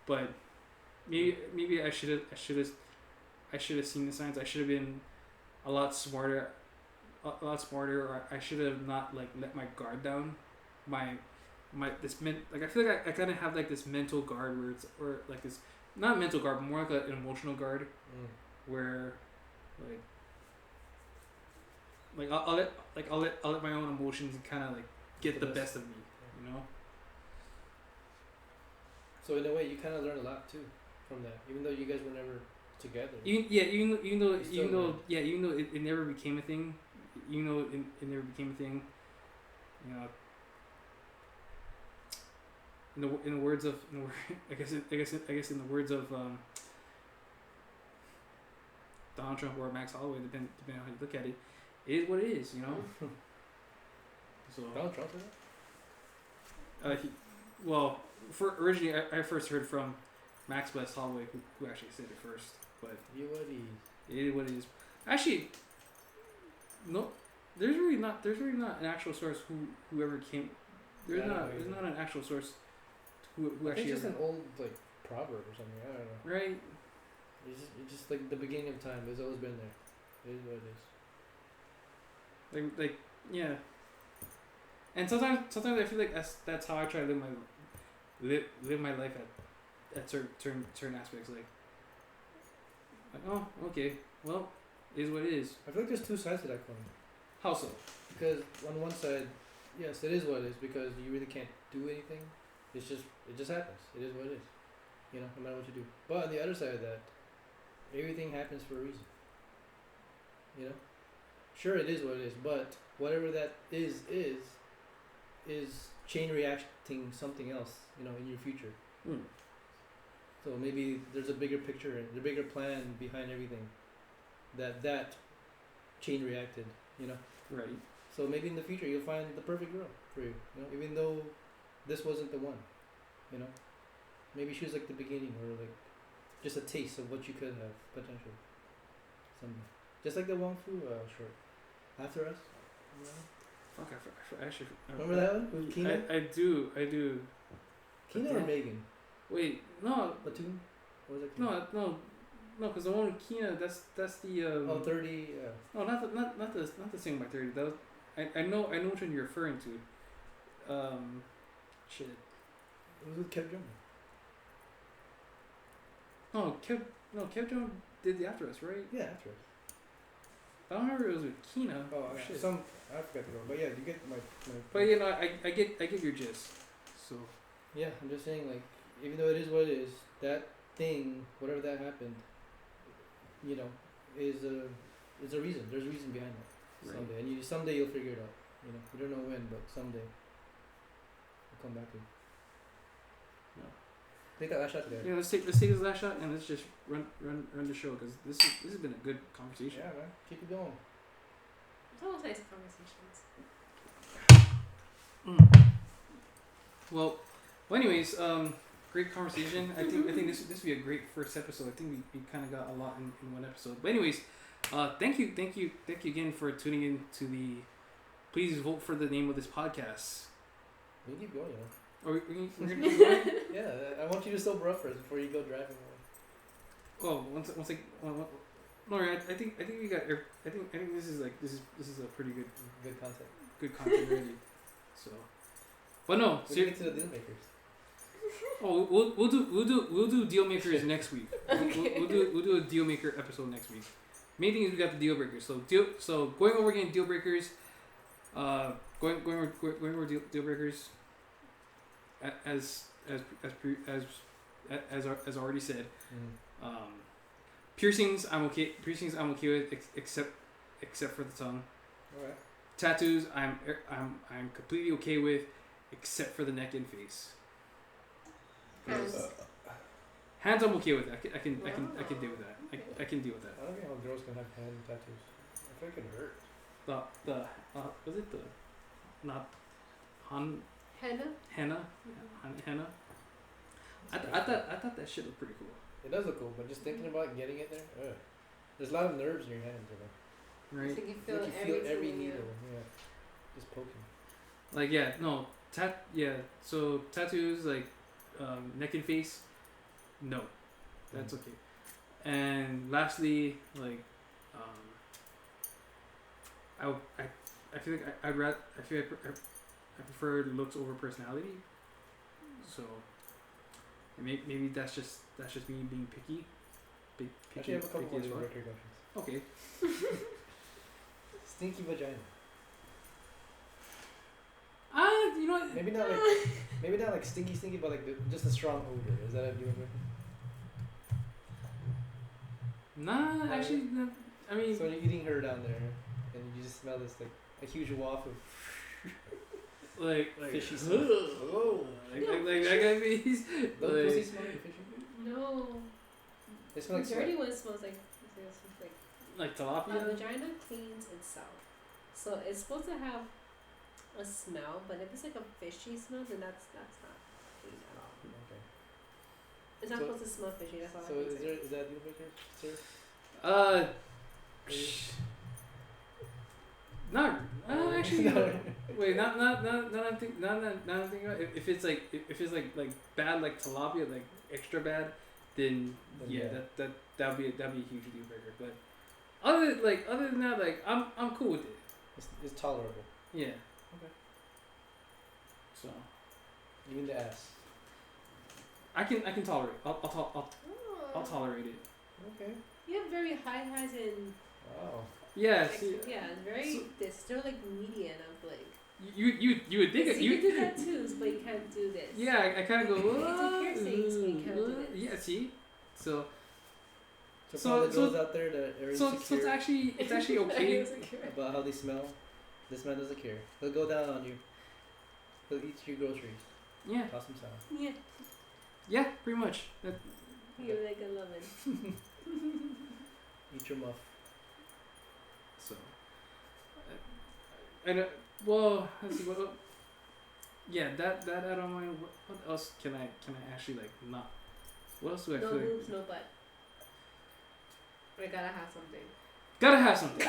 but maybe I should have seen the signs. I should have been a lot smarter, or I should have not like let my guard down. I feel like I kind of have like this mental guard or like this, not mental guard, but more like an emotional guard, where like like I'll let my own emotions kind of like get the best of me, you know. So in a way, you kind of learn a lot too from that, even though you guys were never together. Even though it never became a thing, you know, it never became a thing, you know. In the words of I guess in the words of Donald Trump or Max Holloway, depending on how you look at it, it is what it is, you know. So Donald Trump is that? Originally I first heard from Max West Holloway, who actually said it first, but it is what it is. Actually, no, there's really not an actual source whoever came. There's not an actual source who I actually. think it's just an old like proverb or something. I don't know. Right. It's just like the beginning of time. It's always been there. It is what it is. Like yeah. And sometimes I feel like that's how I try to live my life at certain aspects, like oh, okay, well, it is what it is. I feel like there's two sides to that coin. How so? Because on one side, yes, it is what it is because you really can't do anything. It just happens. It is what it is. You know, no matter what you do. But on the other side of that, everything happens for a reason. You know? Sure, it is what it is, but whatever that is chain reacting something else, you know, in your future. So maybe there's a bigger picture, the bigger plan behind everything that chain reacted, you know? Right. So maybe in the future you'll find the perfect girl for you, you know, even though this wasn't the one, you know? Maybe she was like the beginning or like just a taste of what you could have potentially someday. Just like the Wong Fu short. After Us. Fuck, I actually. Remember that one with Kina? I do. Kina or Megan? Wait, no. Platoon? Or was it Kina? No, because the one with Kina, that's the. 30. No, not the same by 30. That was, I know which one you're referring to. Shit. It was with Kev Jones. Kev Jones did the After Us, right? Yeah, After Us. I don't remember it was with Kina. Oh, shit. I forgot the girl, but yeah, you get my. But you know, I get your gist. So. Yeah, I'm just saying, like, even though it is what it is, that thing, whatever that happened, you know, is a reason. There's a reason behind it. Right. Someday, and someday you'll figure it out. You know, you don't know when, but someday you'll come back to it. No. Take that last shot today. Yeah, let's take this last shot and let's just run the show because this has been a good conversation. Yeah, man, keep it going. It's always nice conversations. Well, anyways, great conversation. I think this would be a great first episode. I think we kind of got a lot in one episode. But anyways, thank you again for tuning in to the. Please vote for the name of this podcast. We keep going, you know. We're gonna keep going? Yeah, I want you to sober up first before you go driving away. Oh, no, I think we got. I think this is a pretty good content. Good content already. So, but no, we'll get to the deal makers. Oh, we'll do deal makers next week. We'll do a deal maker episode next week. Main thing is we got the deal breakers. So going over again deal breakers. Going over deal breakers. As already said, piercings I'm okay with except for the tongue. All right. Tattoos I'm completely okay with except for the neck and face. Hands I'm okay with. I can deal with that. I can deal with that. I don't think all girls can have hand tattoos. I think it can hurt. Was it the not Henna? Henna. I thought that shit looked pretty cool. It does look cool, but just thinking about getting it there, there's a lot of nerves in your hands, you know. Right. So you feel every needle, just poking. Like so tattoos like neck and face, no, that's okay. And lastly, like I feel like I prefer looks over personality. So maybe that's just me being picky. Actually, I have a couple more as deal well. breaker questions. Okay. Stinky vagina. You know what? Maybe not like stinky, but like just a strong odor. Is that a deal breaker? Nah, No. actually, no. I mean, So when you're eating her down there, and you just smell this like a huge waft of like fishy smell. Oh. like that guy face. Don't Like, pussy smell like fishy? No. They smell like The dirty sweat. one smells like like a tilapia. vagina cleans itself. So it's supposed to have a smell, but if it's like a fishy smell, then that's not clean at all. Okay. It's not So- supposed to smell fishy. That's all So I can is say. that a deal breaker, sir? Not actually. No. Wait, not I'm thinking about it. If it's like bad, like tilapia, like extra bad, then yeah, that'd be a huge deal breaker. But other than that, like I'm cool with it. It's tolerable. Yeah. Okay. So Even the ass. I can tolerate. I'll Oh. tolerate it. Okay. You have very high highs and Wow. Yeah. See, yeah, very. so- They're still like median of like. you would think it. You can do tattoos, but you can't do this. Yeah, I kind of go. You can do piercings, but you can't do this. Yeah. See. So So, So- for all the so- girls out there that are so insecure it's actually okay. about how they smell, this man doesn't care. He'll go down on you. He'll eat your groceries. Yeah. Toss him sound. Yeah, Yeah. Pretty much. That, you're like a lovin'. Eat your muff. so. And well, let's see what. Yeah, that I don't mind. What else can I actually like not? What else do I No feel like? boobs, no butt. I gotta have something. Gotta have something.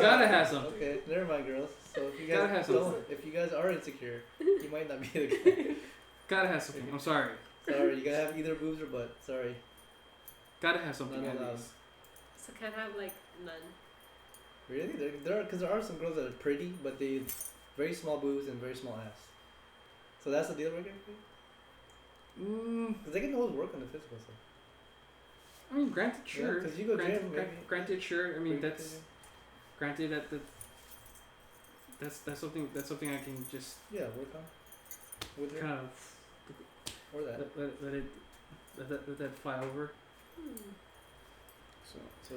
Gotta have something. Okay, never mind, girls. So if you Gotta guys have don't, something. if you guys are insecure, you might not be the guy. Gotta have something. I'm sorry. Sorry, you gotta have either boobs or butt. Sorry. Gotta have something. None At allowed. least. So can't have like none. Really? There are some girls that are pretty, but they very small boobs and very small ass. So that's a deal breaker for you? Because they can always work on the physical stuff. I mean, granted, Yeah, sure. 'cause you go granted, gym, maybe. granted, sure. I mean, Break that's it. granted that's something I can just Yeah, work on. With her. kind of Or that. let that fly over. Hmm. So, So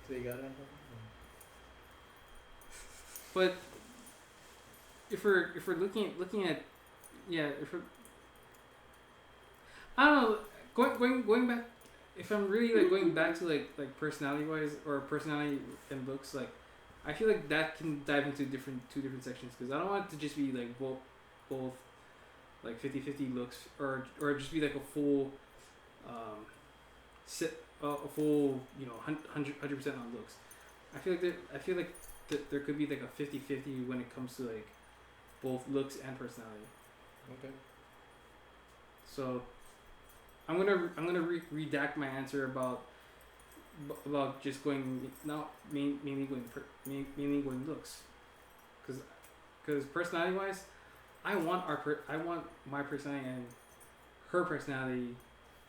they gotta have something? but if we're looking at yeah, if we're I don't know, going back, if I'm really like going back to like personality wise or personality and looks, like I feel like that can dive into two different sections, because I don't want it to just be like both like 50-50 looks, or just be like a full a full 100% on looks. I feel like there could be like a 50-50 when it comes to like both looks and personality. Okay. So I'm gonna redact my answer about just going not mainly going looks, because personality wise, I want my personality and her personality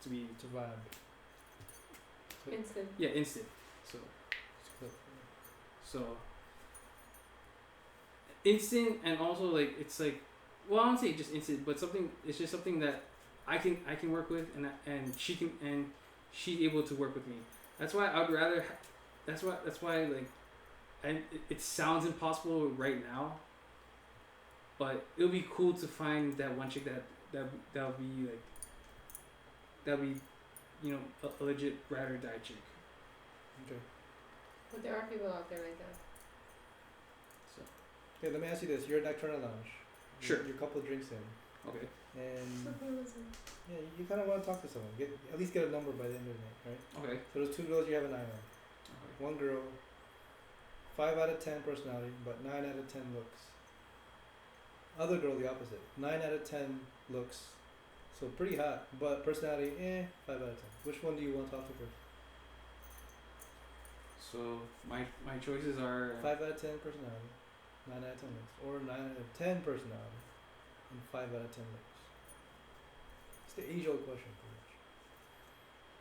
to be To vibe. Instant. yeah instant. Clip. So instant, and also like it's like, well, I don't say just instant, but it's just something that I can work with, and she's able to work with me. That's why I would rather. That's why like, and it sounds impossible right now, but it'll be cool to find that one chick that'll be like, that'll be, a legit ride or die chick. Okay. But there are people out there like that. So Okay, let me ask you this. You're at Nocturnal Lounge. Sure. You're a couple of drinks in. okay. And yeah, you kind of want to talk to someone. At least get a number by the end of the night, right? Okay. So there's two girls you have an eye on. One girl, 5 out of 10 personality, but 9 out of 10 looks. Other girl, the opposite. 9 out of 10 looks. So pretty hot, but personality, 5 out of 10. Which one do you want to talk to first? So my choices are 5 out of 10 personality, 9 out of 10 looks. Or 9 out of 10 personality, and 5 out of 10 looks. It's the age-old question, pretty much.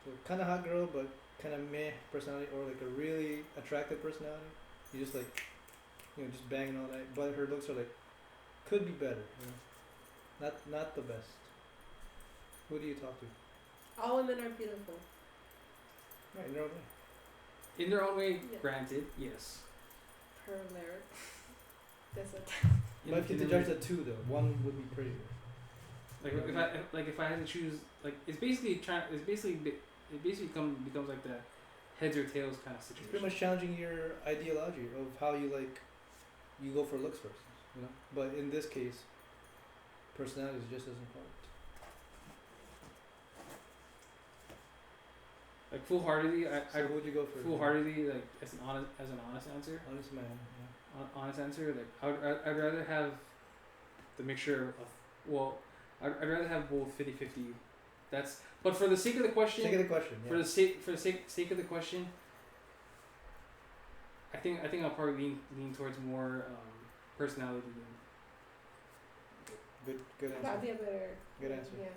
So kind of hot girl, but kind of meh personality, or like a really attractive personality. You just like just banging all night. But her looks are like, could be better. Not the best. Who do you talk to? All women are beautiful. Right, in their own way. In their own way, Yeah. granted, yes. Per lyric. That's it. But if you had to judge the two though, one would be prettier. If I had to choose, like it basically becomes like the heads or tails kind of It's situation. pretty much challenging your ideology of how you go for looks first, But in this case, personality is just as important. Like full-heartedly, So who would you go for? full-heartedly, like as an honest answer. Honest man. Honest answer, like I'd rather have the mixture of I'd rather have both 50-50. But for the sake of the question, Take the question. Yeah. for the sake of the question, I think I'll probably lean towards more personality than Good answer. That'd be a better. Good answer. Yeah.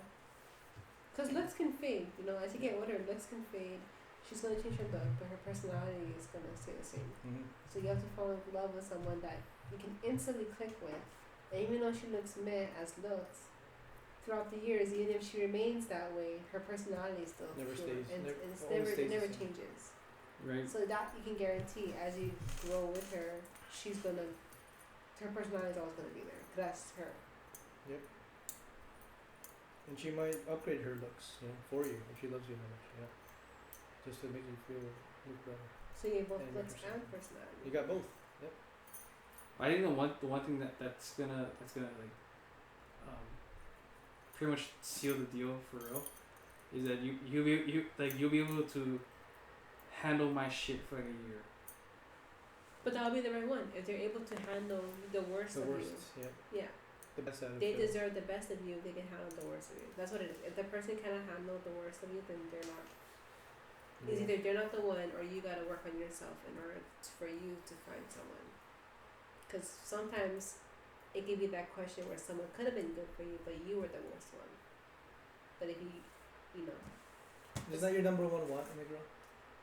Because looks can fade. As you get older, looks can fade. She's gonna change her look, but her personality is gonna stay the same. Mm-hmm. So you have to fall in love with someone that you can instantly click with, and even though she looks meh as looks, throughout the years, even if she remains that way, her personality is still Never pure, stays. and Always it stays the never same. changes. right. So that you can guarantee as you grow with her, her personality is always gonna be there. 'Cause that's her. And she might upgrade her looks, for you if she loves you that much, just to make you look better. So you have both And looks personality. and personality. You got both. I think the one thing that's gonna like pretty much seal the deal for real is that you'll be able to handle my shit for like a year. But that'll be the right one if they're able to handle the worst The of worst, you. yeah. Yeah. The best out of They you. deserve the best of you if they can handle the worst of you. That's what it is. If the person cannot handle the worst of you, then they're not. It's either they're not the one, or you gotta work on yourself in order for you to find someone. Because sometimes it can be that question where someone could have been good for you, but you were the worst one. But if Is that your number one want in a girl?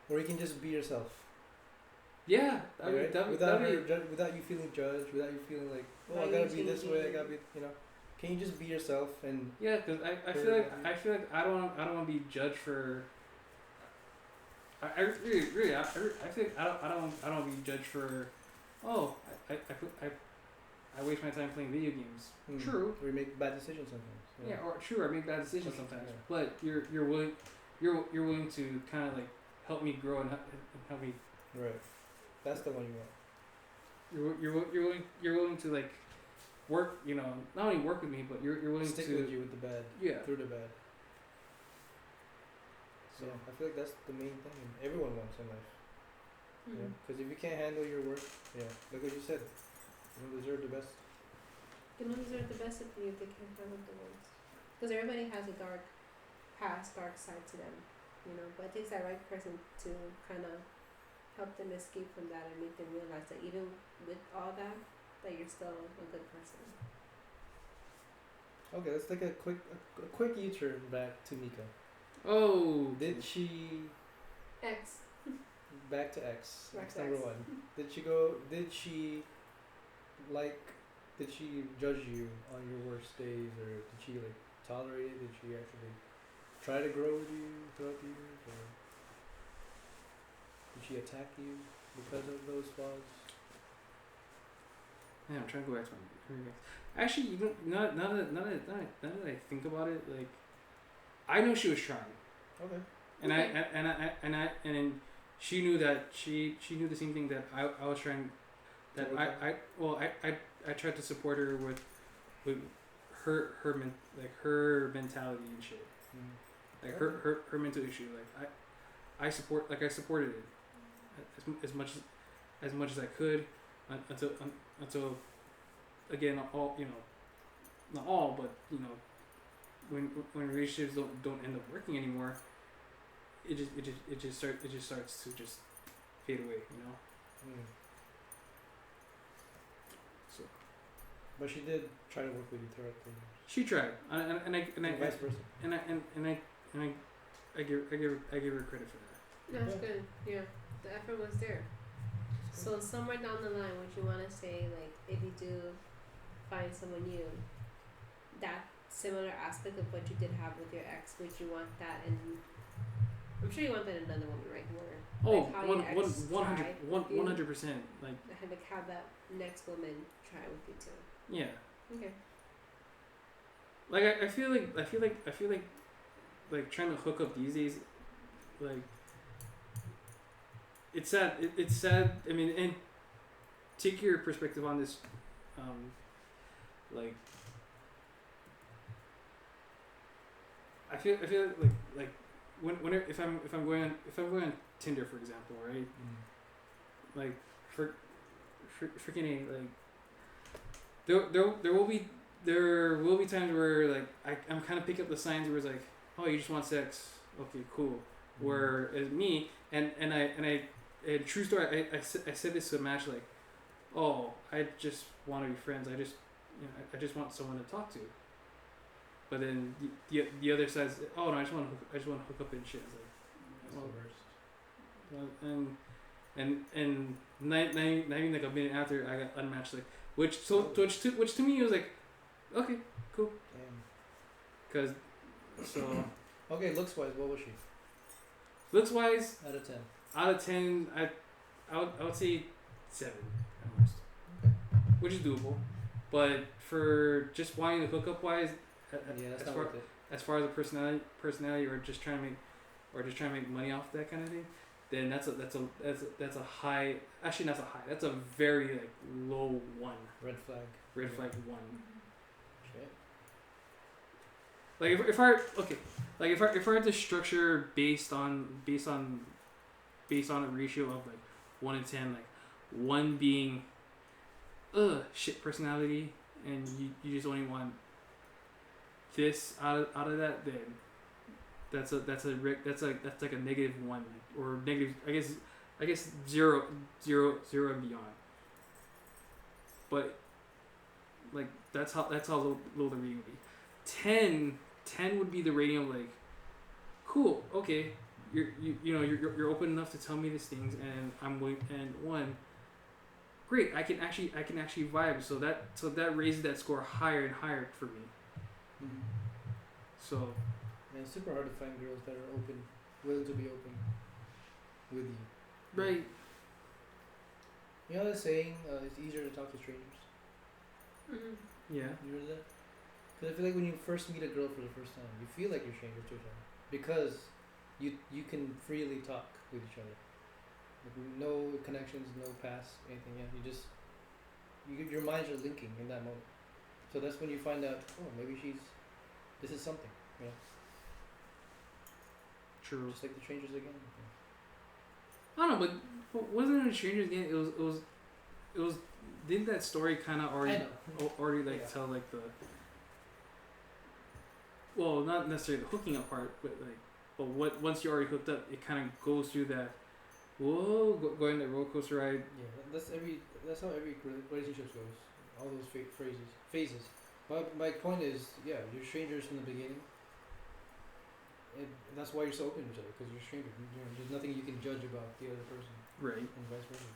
Or you can just be yourself. Yeah, Right? Without you feeling judged, without you feeling like, Why I you gotta be this way, I changing? gotta be, Can you just be yourself and yeah, because I feel like I don't want to be judged for. I really I feel like I don't want to be judged for. Oh, I waste my time playing video games. True. Or you make bad decisions sometimes. Yeah, or true, I make bad decisions sometimes. Yeah. But you're willing to kind of like help me grow and help me. Right. That's the one you want. You're willing to like work. Not only work with me, but you're willing Stick to with you with the bad. Yeah. Through the bad. So I feel like that's the main thing everyone wants in life. Mm-hmm. Because if you can't handle your work, look what you said. You don't deserve the best. You don't deserve the best of you if they can't handle the worst. Because everybody has a dark past, dark side to them, But it takes that right person to kind of help them escape from that and make them realize that even with all that you're still a good person. Okay, let's take a quick U-turn back to Mika. Oh, Did she X. back to X? Back X to number X. 1. Did she judge you on your worst days, or did she tolerate it? Did she actually try to grow with you throughout the years, or did she attack you because of those flaws? yeah, I'm trying to go back to my. Actually, now that I think about it, I know she was trying. Okay. And she knew that she knew the same thing that I was trying. That I tried to support her with her mentality and shit. Her mental issue. I supported it as much as I could until again all not all, but when relationships don't end up working anymore, it just starts to just fade away, So, but she did try to work with you throughout the years. she tried, and I vice versa. and I give her credit for that. That's Yeah. good. Yeah. The effort was there. So somewhere down the line, would you want to say, like, if you do find someone new, that similar aspect of what you did have with your ex, would you want that in? I'm sure you want that in another woman, right? Where like how your ex 100%. Like have that next woman try with you too. Yeah. Okay. Like I feel like trying to hook up these days, like it's sad. It's sad. I mean, and take your perspective on this, like I feel like when if I'm going on Tinder, for example, right? Like for freaking like there will be times where like I'm kind of picking up the signs where it's like, oh, you just want sex, okay, cool. Whereas me and true story, I said this to a match, like, oh, I just want to be friends. I just want someone to talk to. But then the other side's, oh no, I just want to hook up and shit. It's like, well, and not even like a minute after, I got unmatched, like, which to me was like, okay, cool. Damn. Cause so. Okay, looks wise, what was she? Looks wise. Out of 10. Out of 10, I would say 7 at most. Okay. Which is doable, but for just wanting to hook up wise, as far as the personality, or just trying to make money off that kind of thing, then that's a high. Actually, not a high. That's a very like low 1. Red flag. Red flag 1. Shit. Like if I had to structure based on a ratio of like 1 to 10, like 1 being shit personality, and you just only want this out of that, then that's like a -1 or negative, I guess 0 and beyond. But like that's how low the rating would be. 10 would be the rating of like, cool, okay, you're open enough to tell me these things, and I'm willing, and 1, great, I can actually vibe, so that raises that score higher and higher for me. Mm-hmm. So, man, it's super hard to find girls that are open, willing to be open with you. Right. You know the saying, it's easier to talk to strangers? Mm-hmm. Yeah. You heard that? Because I feel like when you first meet a girl for the first time, you feel like you're strangers to each other. Because you can freely talk with each other. Like, no connections, no past, anything. Yeah, your minds are linking in that moment. So that's when you find out, oh, maybe this is something, you know? True. Just like the strangers again. I don't know, but wasn't it strangers again? It was. Didn't that story kind of already like tell like the. Well, not necessarily the hooking up part, but once you're already hooked up, it kind of goes through that. Whoa, going that roller coaster ride. Yeah, that's how every relationship goes. All those phases. But my point is, yeah, you're strangers from the beginning. And that's why you're so open to each other, because you're strangers. There's nothing you can judge about the other person. Right. And vice versa.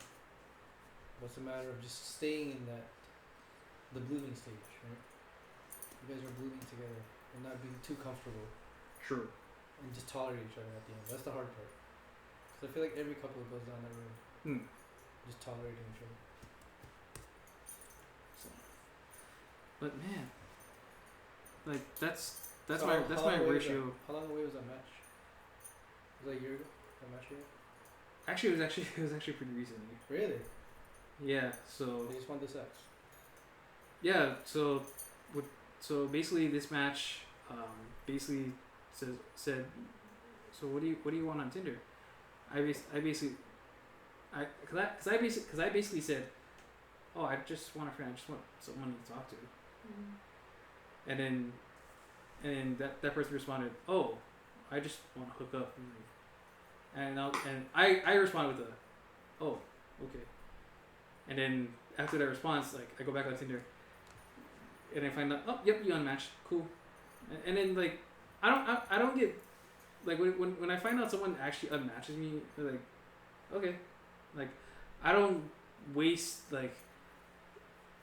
What's a matter of just staying in the blooming stage, right? You guys are blooming together and not being too comfortable. True. And just tolerate each other at the end. That's the hard part. Because I feel like every couple goes down that road. Just tolerating each other. So, but man, like that's so my ratio. How long away was that match? Was that a year ago? That match ago? Actually, it was actually pretty recently. Really? Yeah. So. They just want the sex. Yeah. So basically this match, basically said, so what do you want on Tinder? I basically said, oh, I just want a friend. I just want someone to talk to. Mm-hmm. And then that person responded, oh, I just want to hook up. And I responded with a, oh, okay. And then after that response, like I go back on Tinder, and I find out, oh, yep, you unmatched, cool. And then like I don't get like when I find out someone actually unmatches me, like, okay, like I don't waste like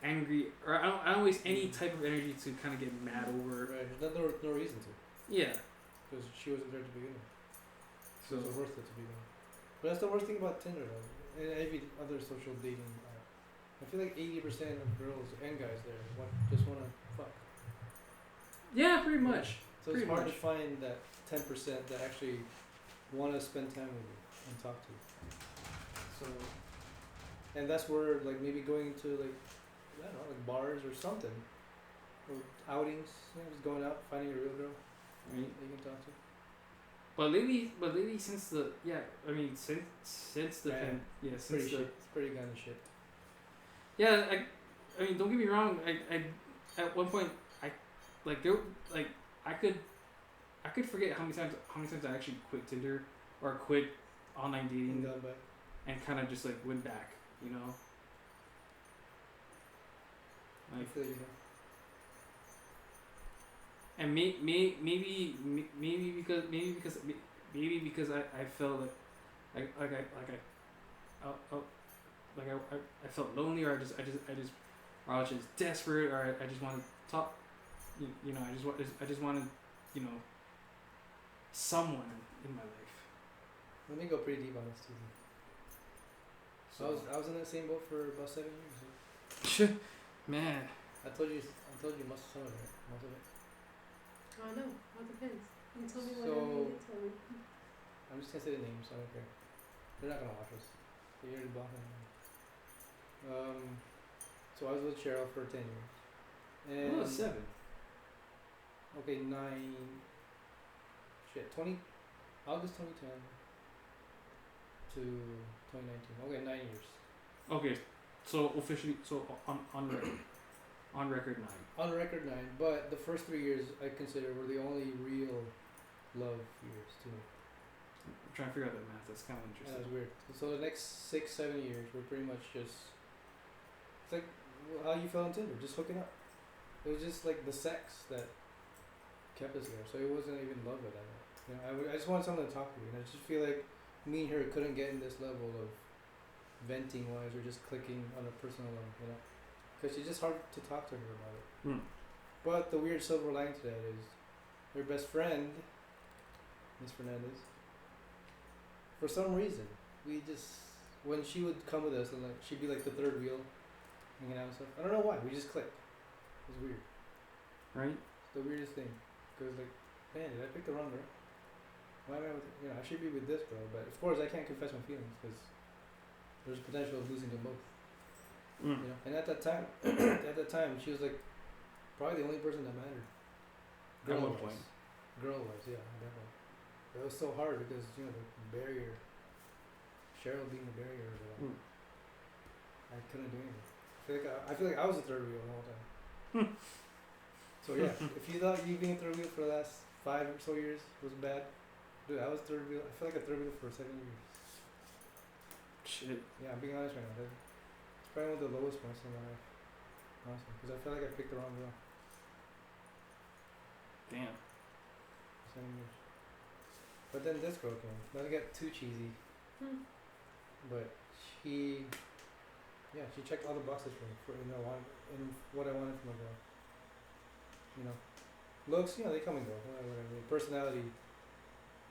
angry or I don't waste any type of energy to kind of get mad over. Right. There's no reason to. Yeah. Because she wasn't there to begin with. So it was worth it to begin with. But that's the worst thing about Tinder though. And every other social dating app. I feel like 80% of girls and guys there just wanna fuck. Yeah, pretty much. So pretty it's hard much. to find that 10% that actually wanna spend time with you and talk to you. So, and that's where like maybe going to like I don't know like bars or something, or outings. You know, just going out finding a real girl Right. that you can talk to. But lately since the since the It's since pretty the shit. It's pretty kind of shit. yeah I mean don't get me wrong I at one point I like there like I could forget how many times I actually quit Tinder or quit online dating Gone back. and kind of just like went back, you know. I Like feel you know. and maybe because I felt like I felt lonely or or I was just desperate or I just wanted to talk, you know, I just wanted, you know, someone in my life. Let me go pretty deep on this too. So I was in that same boat for about 7 years. Man. I told you most of it. Most of it. Oh no, all depends. You tell me So- whatever you need to tell me. I'm just gonna say the names. I don't care. They're not gonna watch us. They already blocked them. So I was with Cheryl for 10 years. And 7. okay, August 2010 to 2019. Okay, 9 years. Okay, so officially, so on record, on record 9. On record 9, but the first 3 years I consider were the only real love years to me. I'm trying to figure out that math. That's kind of And that interesting. was weird. So the next 6-7 years were pretty much just it's like how you fell on Tinder, just hooking up. It was just like the sex that kept us there. So it wasn't even love at that point. You know, I just wanted someone to talk to, and I just feel like me and her couldn't get in this level of venting wise or just clicking on a personal level, you know, because it's just hard to talk to her about it. But the weird silver lining to that is her best friend, Miss Fernandez. For some reason, we just when she would come with us and like she'd be like the third wheel, hanging out and stuff. I don't know why. We just clicked. It was weird. Right? It's the weirdest thing. Cause like, man, did I pick the wrong girl? Why am I with? You know, I should be with this girl, but of course I can't confess my feelings because there's potential of losing them both. You know, and at that time, she was like probably the only person that mattered. At one Girl-wise. point. Girl-wise, yeah, definitely. It was so hard because you know the barrier. Cheryl being the barrier, I couldn't do anything. I feel like I was a third wheel the whole time. So yeah, if you thought you being a third wheel for the last 5 or so years was bad, dude, I was third wheel. I feel like a third wheel for 7 years. Shit. Yeah, I'm being honest right now. It's probably one of the lowest points in my life, honestly, because I feel like I picked the wrong girl. Damn. 7 years. But then this girl came. Not to get too cheesy, but she checked all the boxes for me. In what I wanted from a girl. You know, looks, you know, they come and go. Whatever. Personality,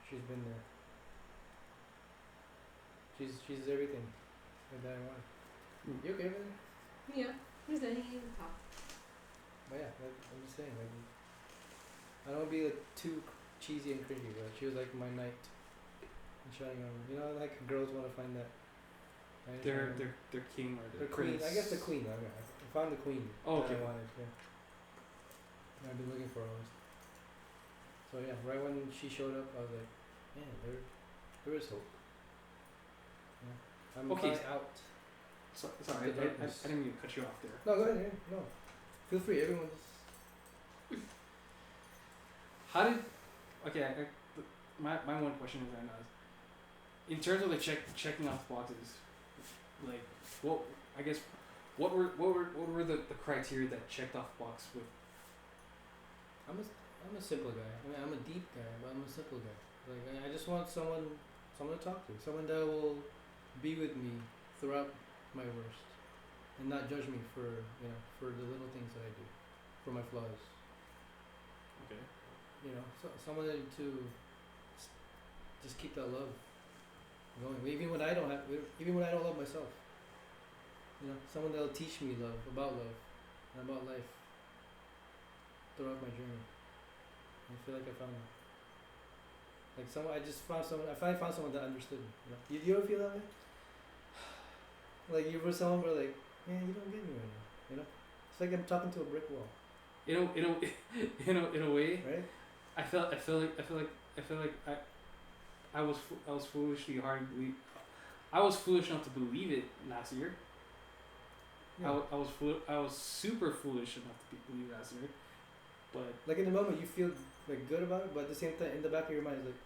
she's been there. She's everything that I wanted. You okay with it? Yeah, who's that? He can talk. But yeah, I'm just saying, like, I don't want to be like too cheesy and cringy, but she was like my knight in shining armor. You know, like girls want to find that. Knight in shining armor. Their king or Their queen. I guess the queen. I found the queen. Oh, okay. That I wanted. Yeah. I've been looking for almost. So yeah, right when she showed up, I was like, man, there is hope. Yeah. I'm Okay. out. Sorry, The I darkness. didn't mean to cut you off there. No, go ahead. Yeah, no, feel free. Everyone's. How did? Okay, my one question is right now is, in terms of like checking off boxes, like what were the criteria that checked off box with? I'm a simple guy. I mean, I'm a deep guy, but I'm a simple guy. Like I just want someone to talk to, someone that will be with me throughout my worst, and not judge me for for the little things that I do, for my flaws. Okay. Someone to just keep that love going, even when I don't love myself. Someone that'll teach me love and about life throughout my journey. I feel like I found that. Like I finally found someone that understood me. You ever feel that way? Like you were someone where like, man, you don't get me right now. It's like I'm talking to a brick wall. In a way, right? I feel like I was foolishly hard to believe. I was foolish enough to believe it last year. Yeah. I was super foolish enough to believe it last year, but like in the moment you feel like good about it, but at the same time in the back of your mind is like,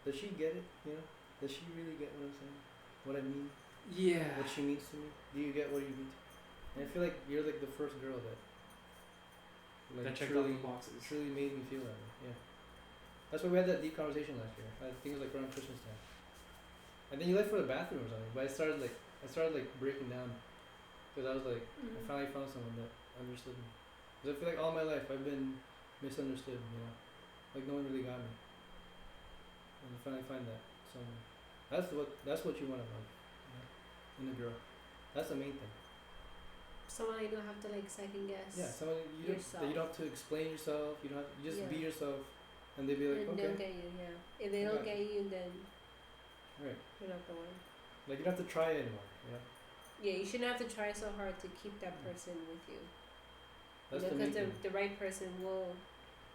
does she get it? Does she really get what I'm saying? What I mean? Yeah. What she means to me? Do you get what you mean? And I feel like you're like the first girl that checked off the boxes. Truly made me feel that way. Yeah. That's why we had that deep conversation last year. I think it was like around Christmas time. And then you left for the bathroom or something. But I started breaking down, because I was like, I finally found someone that understood me. Because I feel like all my life I've been misunderstood. Like no one really got me. And you finally find that someone. That's what you want in life. In a girl. That's the main thing. Someone you don't have to like second guess. Yeah, someone you don't have to explain yourself. You just be yourself, and they'll be like, and okay. they'll get you. Yeah. If they don't get you, then right. You're not the one. Like you don't have to try anymore. Yeah, you shouldn't have to try so hard to keep that person with you. That's because the right person will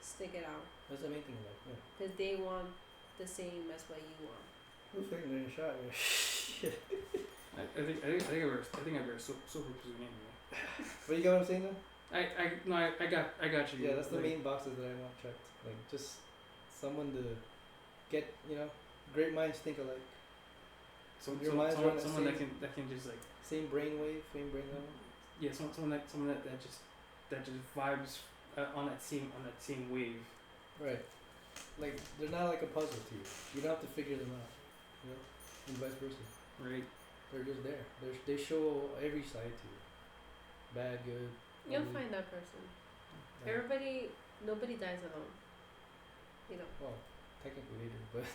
stick it out. That's the main thing, like. Because they want the same as what you want. Who's taking a shot? Shit. I think I better so pursuing anyway. But you get what I'm saying though? I got you. Yeah, that's the main boxes that I want checked. Like just someone to get, great minds think alike. Someone that can just like same brain level. Yeah, someone that just vibes on that same wave. Right. Like they're not like a puzzle to you. You don't have to figure them out. And vice versa. Right. They're just there. They show every side to you. Bad, good. You'll find that person. Yeah. Nobody dies alone. Well, technically they do, but.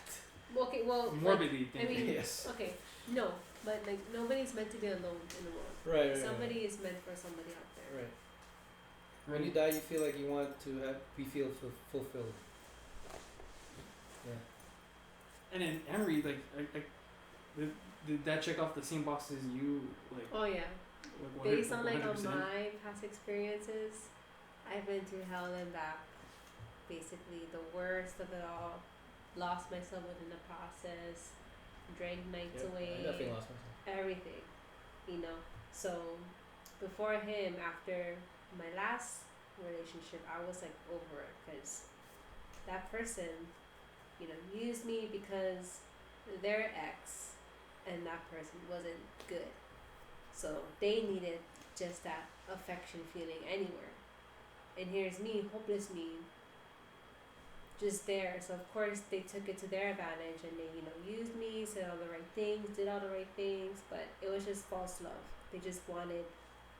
Okay, well. Morbidly, yes. Okay, no, but like nobody's meant to be alone in the world. Right. Somebody is meant for somebody out there. Right. When you die, you feel like you want to feel fulfilled. Yeah. And then Emery, like, did that check off the same boxes you like? Oh yeah. Like based on like 100%? on my past experiences, I've been through hell and back. Basically, the worst of it all. Lost myself within the process. Drank nights away. I definitely lost myself. Everything, So, before him, after my last relationship, I was like over it because that person, used me because their ex and that person wasn't good. So they needed just that affection feeling anywhere. And here's me, hopeless me, just there. So of course they took it to their advantage and they, used me, said all the right things, did all the right things, but it was just false love. They just wanted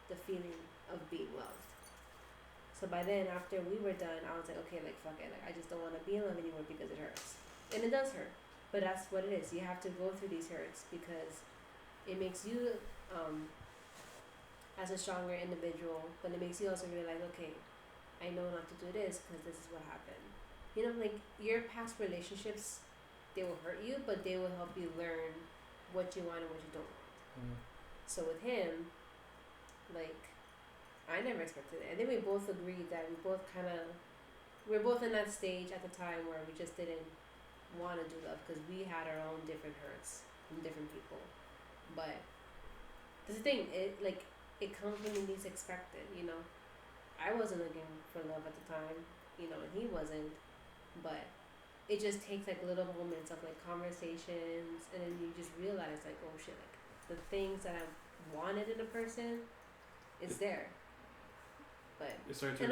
the feeling of being loved. So by then, after we were done, I was like, okay, like fuck it, like I just don't want to be in love anymore because it hurts. And it does hurt. But that's what it is. You have to go through these hurts because it makes you as a stronger individual, but it makes you also realize, okay, I know not to do this because this is what happened. Like your past relationships, they will hurt you, but they will help you learn what you want and what you don't want. So with him, like, I never expected it. I think we both agreed that we were both in that stage at the time where we just didn't want to do love because we had our own different hurts from different people. But that's the thing, it comes when it least expected, I wasn't looking for love at the time, and he wasn't, but it just takes like little moments of like conversations, and then you just realize like, oh shit, like the things that I wanted in a person is there. But it starts to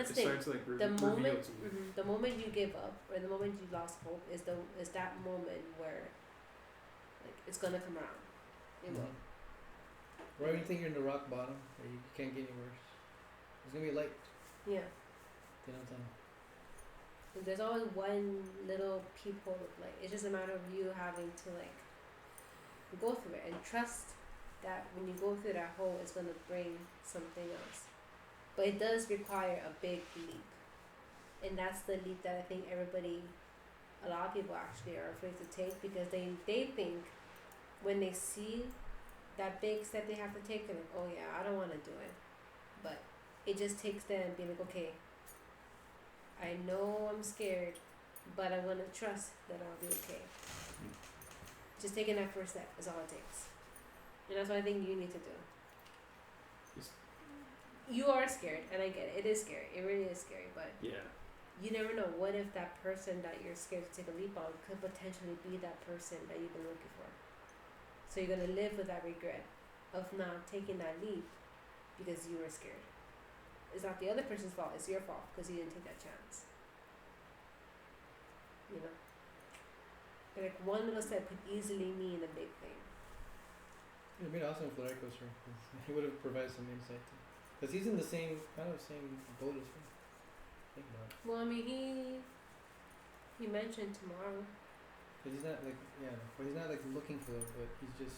like the moment you give up or the moment you lost hope is that moment where like it's gonna come around. It will. Or when you think you're in the rock bottom, or you can't get any worse, there's gonna be a light. Yeah. You know what I'm saying? There's always one little peephole of light. It's just a matter of you having to like go through it and trust that when you go through that hole, it's gonna bring something else. But it does require a big leap, and that's the leap that I think a lot of people actually are afraid to take, because they think when they see that big step they have to take, they're like, oh yeah, I don't want to do it. But it just takes them being like, okay, I know I'm scared, but I'm gonna trust that I'll be okay. Just taking that first step is all it takes, and that's what I think you need to do. You are scared, and I get it. It is scary. It really is scary, but yeah, you never know. What if that person that you're scared to take a leap on could potentially be that person that you've been looking for? So you're gonna live with that regret of not taking that leap because you were scared. It's not the other person's fault. It's your fault because you didn't take that chance. You know, but like one little step could easily mean a big thing. It'd been awesome if Larry was here. He would have provided some insight too. Because he's in the same boat as me. Think about it. Well, I mean, he mentioned tomorrow. Because he's not like, but he's not like looking for it, but he's just,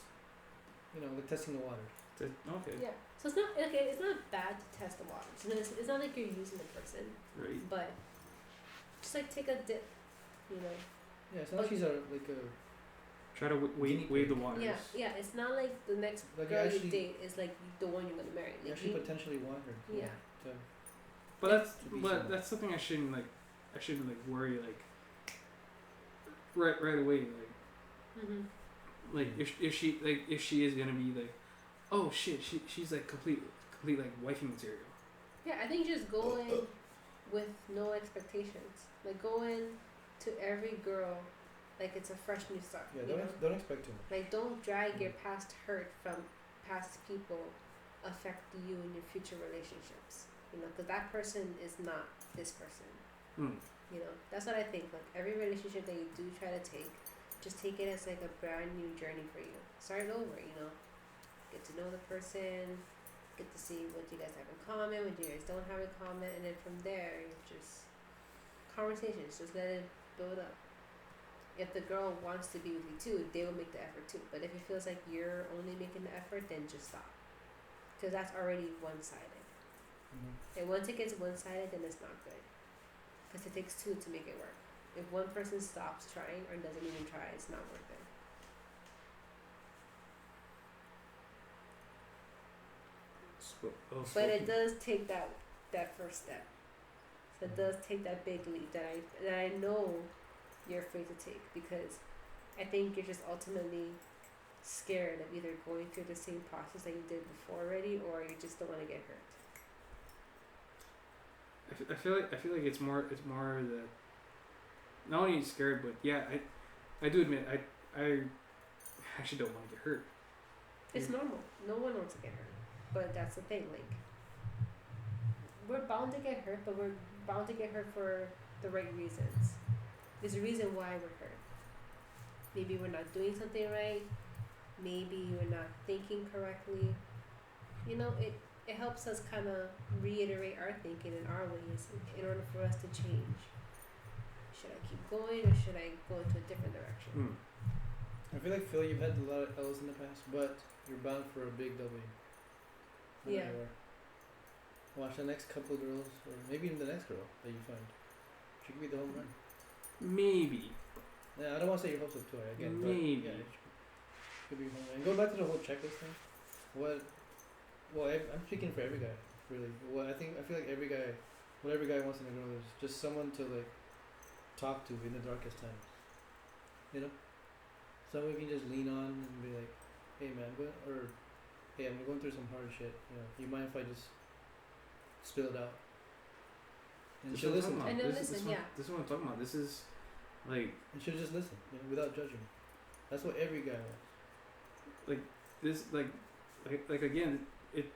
like testing the water. Okay. Yeah. So it's not okay. It's not bad to test the waters. It's not like you're using the person. Right. But just like take a dip, Yeah, it's not like she's try to weigh the waters. Yeah. It's not like the next girl you date is like the one you're gonna marry. You actually potentially want her. Yeah. But that's something I shouldn't worry right away if she is gonna be like, oh shit, she's like complete like wifey material. Yeah, I think just go in with no expectations. Like go in to every girl like it's a fresh new start. Yeah, don't expect too much. Like don't drag your past hurt from past people affect you in your future relationships. Because that person is not this person. That's what I think. Like every relationship that you do try to take, just take it as like a brand new journey for you. Start over. Get to know the person, get to see what you guys have in common, what you guys don't have in common, and then from there, just conversations. Just let it build up. If the girl wants to be with you too, they will make the effort too. But if it feels like you're only making the effort, then just stop. Because that's already one-sided. And once it gets one-sided, then it's not good. Because it takes two to make it work. If one person stops trying or doesn't even try, it's not worth it. But it does take that first step. So it does take that big leap that I know you're afraid to take, because I think you're just ultimately scared of either going through the same process that you did before already, or you just don't want to get hurt. I feel like it's more that not only you're scared, but yeah, I do admit I actually don't want to get hurt. It's normal. No one wants to get hurt. But that's the thing, like we're bound to get hurt, but we're bound to get hurt for the right reasons. There's a reason why we're hurt. Maybe we're not doing something right. Maybe we're not thinking correctly. It helps us kind of reiterate our thinking in our ways in order for us to change. Should I keep going, or should I go into a different direction? I feel like, Phil, you've had a lot of L's in the past, but you're bound for a big W. Yeah. Watch the next couple girls, or maybe even the next girl that you find. She could be the home run. Maybe. Yeah, I don't want to say your hopes up to her again. Maybe. But yeah, she could be home run. And go back to the whole checklist thing. I'm speaking for every guy, really. I feel like every guy, what every guy wants in a girl is just someone to like talk to in the darkest times. Someone you can just lean on and be like, hey man, hey, I'm going through some hard shit. You mind if I just spill it out? And she'll listen. And then listen, yeah. This is what I'm talking about. This is like. And she'll just listen, without judging. That's what every guy wants. Like again, it.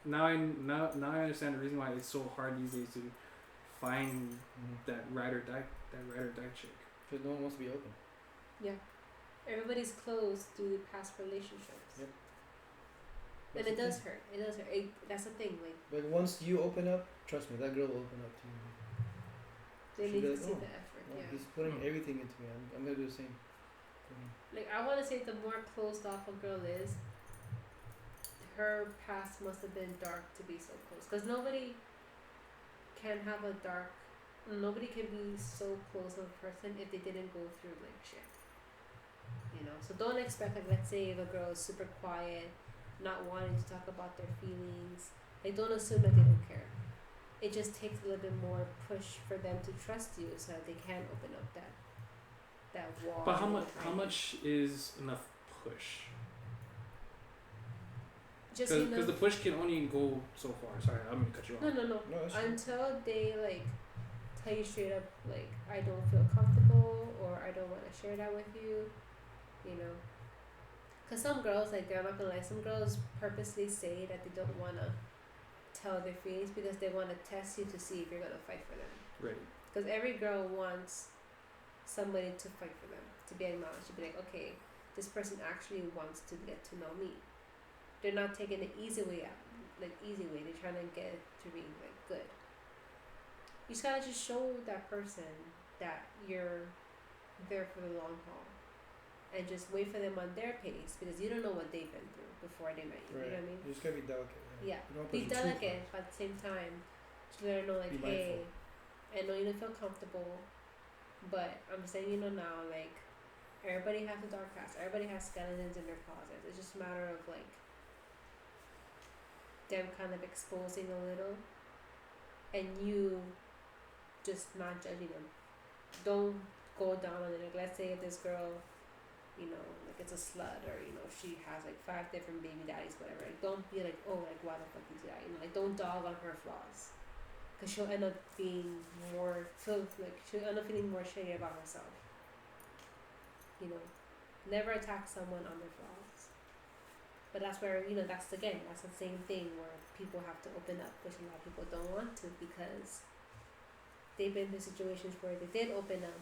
Now I understand the reason why it's so hard these days to find that ride or die chick. Because no one wants to be open. Yeah. Everybody's closed through past relationships. Yep. And it does hurt. It does hurt. That's the thing. Like. But once you open up, trust me, that girl will open up to you. They She'll need be to like, see oh, the effort. oh, Yeah. he's putting everything into me. I'm gonna do the same. Like I want to say, the more closed off a girl is, her past must have been dark to be so close. Cause nobody can have a dark. Nobody can be so close of a person if they didn't go through like shit. You know. So don't expect, like, let's say if a girl is super quiet, not wanting to talk about their feelings. Like, don't assume that they don't care. It just takes a little bit more push for them to trust you, so that they can open up that wall. But how much is enough push? Just because the push can only go so far. Sorry, I'm gonna cut you off. No. No, Until they like tell you straight up, like, I don't feel comfortable, or I don't want to share that with you. You know. Cause some girls, like, they're not gonna lie. Some girls purposely say that they don't wanna tell their feelings because they want to test you to see if you're gonna fight for them. Right. Because every girl wants somebody to fight for them, to be acknowledged, to be like, okay, this person actually wants to get to know me. They're not taking the easy way out, like easy way. They're trying to get it to be like good. You just gotta just show that person that you're there for the long haul, and just wait for them on their pace, because you don't know what they've been through before they met you. Right. You know what I mean? You just gotta be delicate. Yeah. You don't Be push it too far. delicate, but at the same time, to let her know, like, Be hey, I know you don't feel comfortable, but I'm saying, you know, now, like, everybody has a dark past. Everybody has skeletons in their closets. It's just a matter of, like, them kind of exposing a little, and you just not judging them. Don't go down on it. Like, let's say if this girl, you know, like, it's a slut, or, you know, she has like 5 different baby daddies, whatever. Like, don't be like, oh, like, why the fuck is that? You know, like, don't dog on her flaws, because she'll end up being more, she'll end up feeling more shitty about herself. You know, never attack someone on their flaws. But that's where, you know, that's the same thing where people have to open up, which a lot of people don't want to, because they've been in situations where they did open up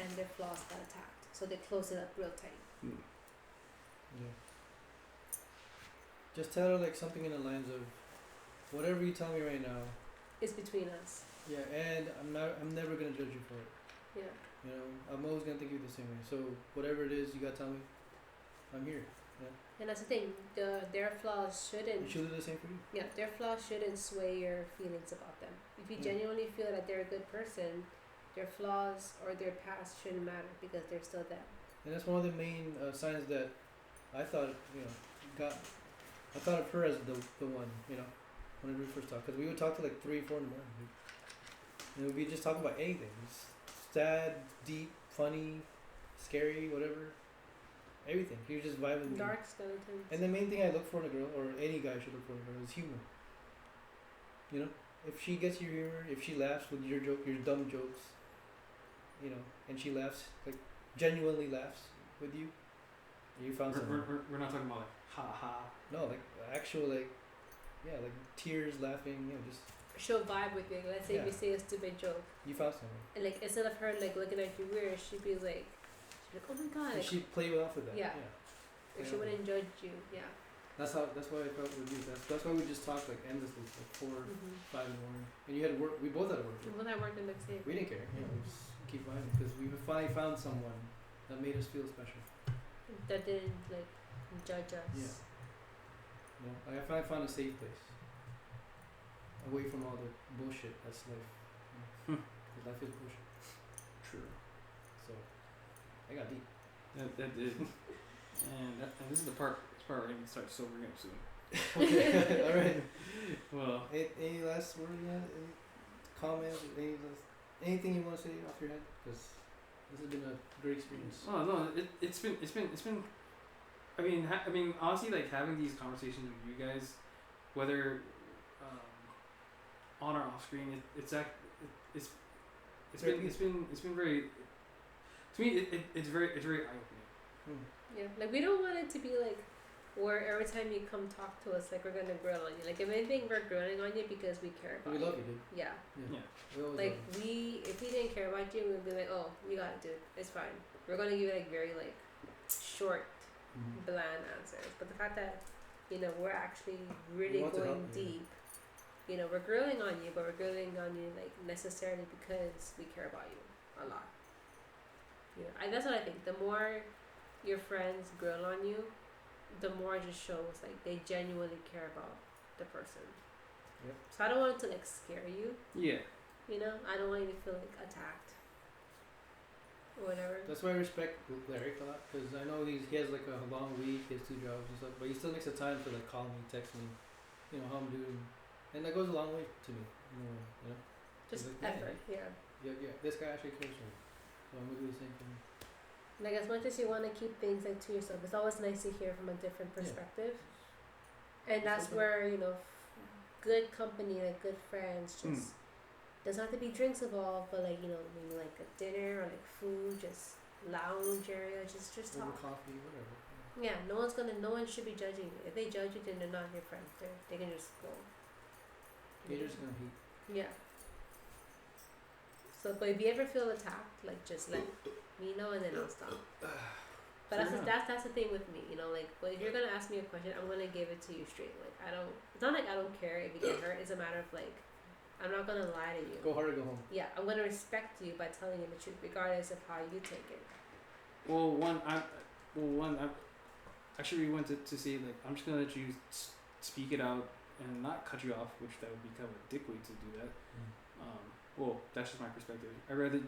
and their flaws got attacked. So they close it up real tight. Yeah. Just tell her, like, something in the lines of, whatever you tell me right now. It's between us. Yeah, and I'm never gonna judge you for it. Yeah. You know, I'm always gonna think of you the same way. So whatever it is you gotta tell me, I'm here. Yeah. And that's the thing. Their flaws shouldn't. She'll do the same for you. Yeah, their flaws shouldn't sway your feelings about them. If you genuinely feel that they're a good person, their flaws or their past shouldn't matter, because they're still them. And that's one of the main signs that I thought, you know, I thought of her as the one, you know, when we first talked. Because we would talk to like 3 or 4 in the morning. And we'd be just talking about anything. Just sad, deep, funny, scary, whatever. Everything. He was just vibing with me. Dark skeletons. And the main thing I look for in a girl, or any guy should look for in a girl, is humor. You know? If she gets your humor, if she laughs with your dumb jokes, you know, and she laughs, like, genuinely laughs with you, you found something. We're not talking about, like, ha ha. No, like, actual, like, yeah, like, tears, laughing, you know, just... She'll vibe with you. Let's say if you say a stupid joke. You found something. And, like, instead of her, like, looking at you weird, she'd be like, oh my god. And she'd play off with that. Yeah. Or she wouldn't judge you. Yeah. That's why I felt with you. That's why we just talked, like, endlessly, like 4 or 5 in the morning. And you had to work. We both had to work. We both had work the next day. We didn't care. You know, we just keep vibing because we finally found someone that made us feel special. That didn't, like, judge us. Yeah. You know, like, I finally found a safe place. Away from all the bullshit that's life. Because life is bullshit. True. So, I got deep. That did. And this is the part where I can start sobering up soon. Okay. All right. Well. Any last word on that? Any comments? Anything you want to say off your head? Because this has been a great experience. Oh no! It's been. I mean, honestly, like, having these conversations with you guys, whether on or off screen, it's been very. To me, it's very eye opening. Yeah, like, we don't want it to be like where every time you come talk to us, like, we're gonna grill on you. Like, if anything, we're grilling on you because we care about We you. love you, dude. Yeah. Yeah. We always Like, love you. if we didn't care about you, we'd be like, oh, you got it, dude. It's fine. We're gonna give you, like, very, like, short, bland answers. But the fact that You know, we're actually We really want to going help you. deep. You know, we're grilling on you, but we're grilling on you like necessarily because we care about you a lot. You know, that's what I think. The more your friends grill on you, the more it just shows like they genuinely care about the person. Yep. So I don't want it to like scare you. Yeah. You know, I don't want you to feel like attacked or whatever. That's why I respect Larry a lot, because I know he has like a long week, he has 2 jobs and stuff, but he still makes the time to like call me, text me, you know, how I'm doing, and that goes a long way to me. You know, Just He's like, effort, yeah. yeah, this guy actually cares for me, so I'm gonna do the same for me. Like as much as you want to keep things like to yourself, it's always nice to hear from a different Yeah. perspective. And that's Something- where, you know, good company, like good friends, just doesn't have to be drinks involved, but like, you know, maybe like a dinner or like food, just lounge area, just Over talk. coffee, whatever. Yeah, no one should be judging you. If they judge you, then they're not your friend. They can just go. You're just gonna hate. Yeah. So, but if you ever feel attacked, like just let me know and then I'll stop. But that's the thing with me, you know, like, but if you're gonna ask me a question, I'm gonna give it to you straight. Like, it's not like I don't care if you get hurt. It's a matter of like, I'm not gonna lie to you. Go hard or go home. Yeah, I'm gonna respect you by telling you the truth, regardless of how you take it. Well, I actually we went to say like I'm just gonna let you speak it out and not cut you off, which that would be kind of a dick way to do that. Well, that's just my perspective. I'd rather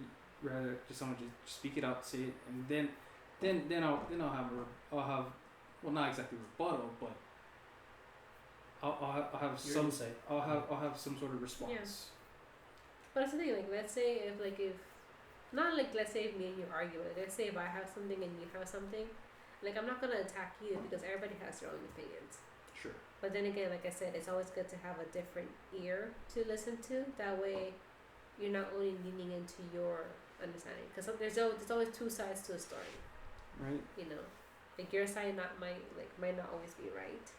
just someone just speak it out, say it, and then I'll have well, not exactly rebuttal, but I'll have Your some insight. I'll have some sort of response. But that's the thing, like, let's say if let's say if me and you argue, like, let's say if I have something and you have something, like, I'm not gonna attack you because everybody has their own opinions. Sure. But then again, like I said, it's always good to have a different ear to listen to. That way, you're not only leaning into your understanding, because there's always 2 sides to a story. Right. You know, like your side might not always be right.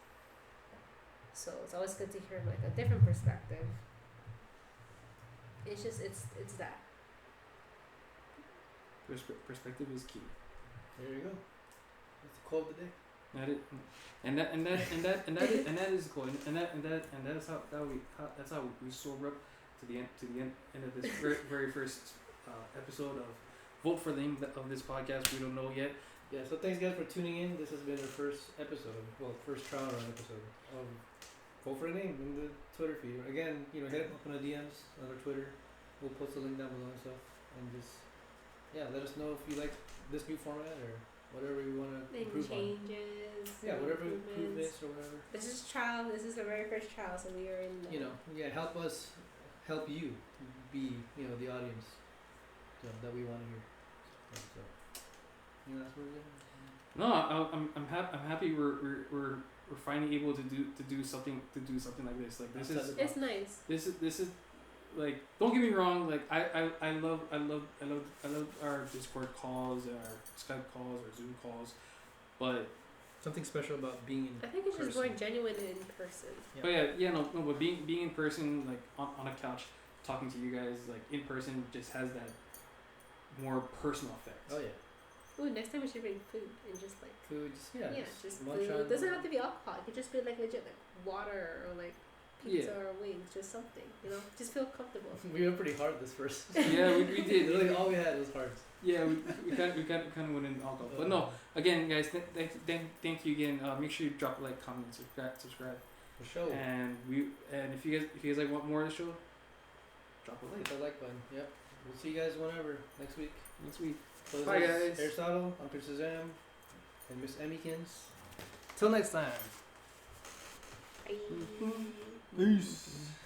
So it's always good to hear like a different perspective. It's just it's that. Perspective is key. There you go. That's the quote of the day. That is cool, and that's how we sober up to the end of this very first episode of Vote for the Name of this podcast. We don't know yet. Yeah, so thanks guys for tuning in. This has been our first episode, first trial run episode of Vote for a Name in the Twitter feed. Again, you know, hit up on the DMs on our Twitter. We'll post the link down below and stuff, and just let us know if you like this new format or whatever you want to improve changes. on. Yeah, whatever improvements or whatever. This is trial. This is the very first trial, so we are in. Help us help you be the audience that we want to hear. So, that's what we're doing. No, I'm happy we're finally able to do something like this. Like this is it's nice. This is like, don't get me wrong. Like I love our Discord calls and our Skype calls or Zoom calls, but something special about being in I think it's just person. more genuine in person. Yeah. But being in person, like on a couch talking to you guys, like in person, just has that more personal effect. Oh yeah. Ooh, next time we should bring food and just like food. Just munch food. on. It doesn't have to be alcohol. It could just be like legit, like water or like pizza or wings, just something. Just feel comfortable. We went pretty hard this first. Yeah, we did. Literally all we had was hearts. Yeah, we kind of went in alcohol, but no. Again, guys, thank you again. Make sure you drop a like, comment, subscribe. For sure. And if you guys like want more of the show, drop a like. Hit the like button. Yep. We'll see you guys whenever next week. So Bye, this guys. is Aristotle, I'm Prince Shazam, and Miss Emmykins. Till next time. Bye. Peace.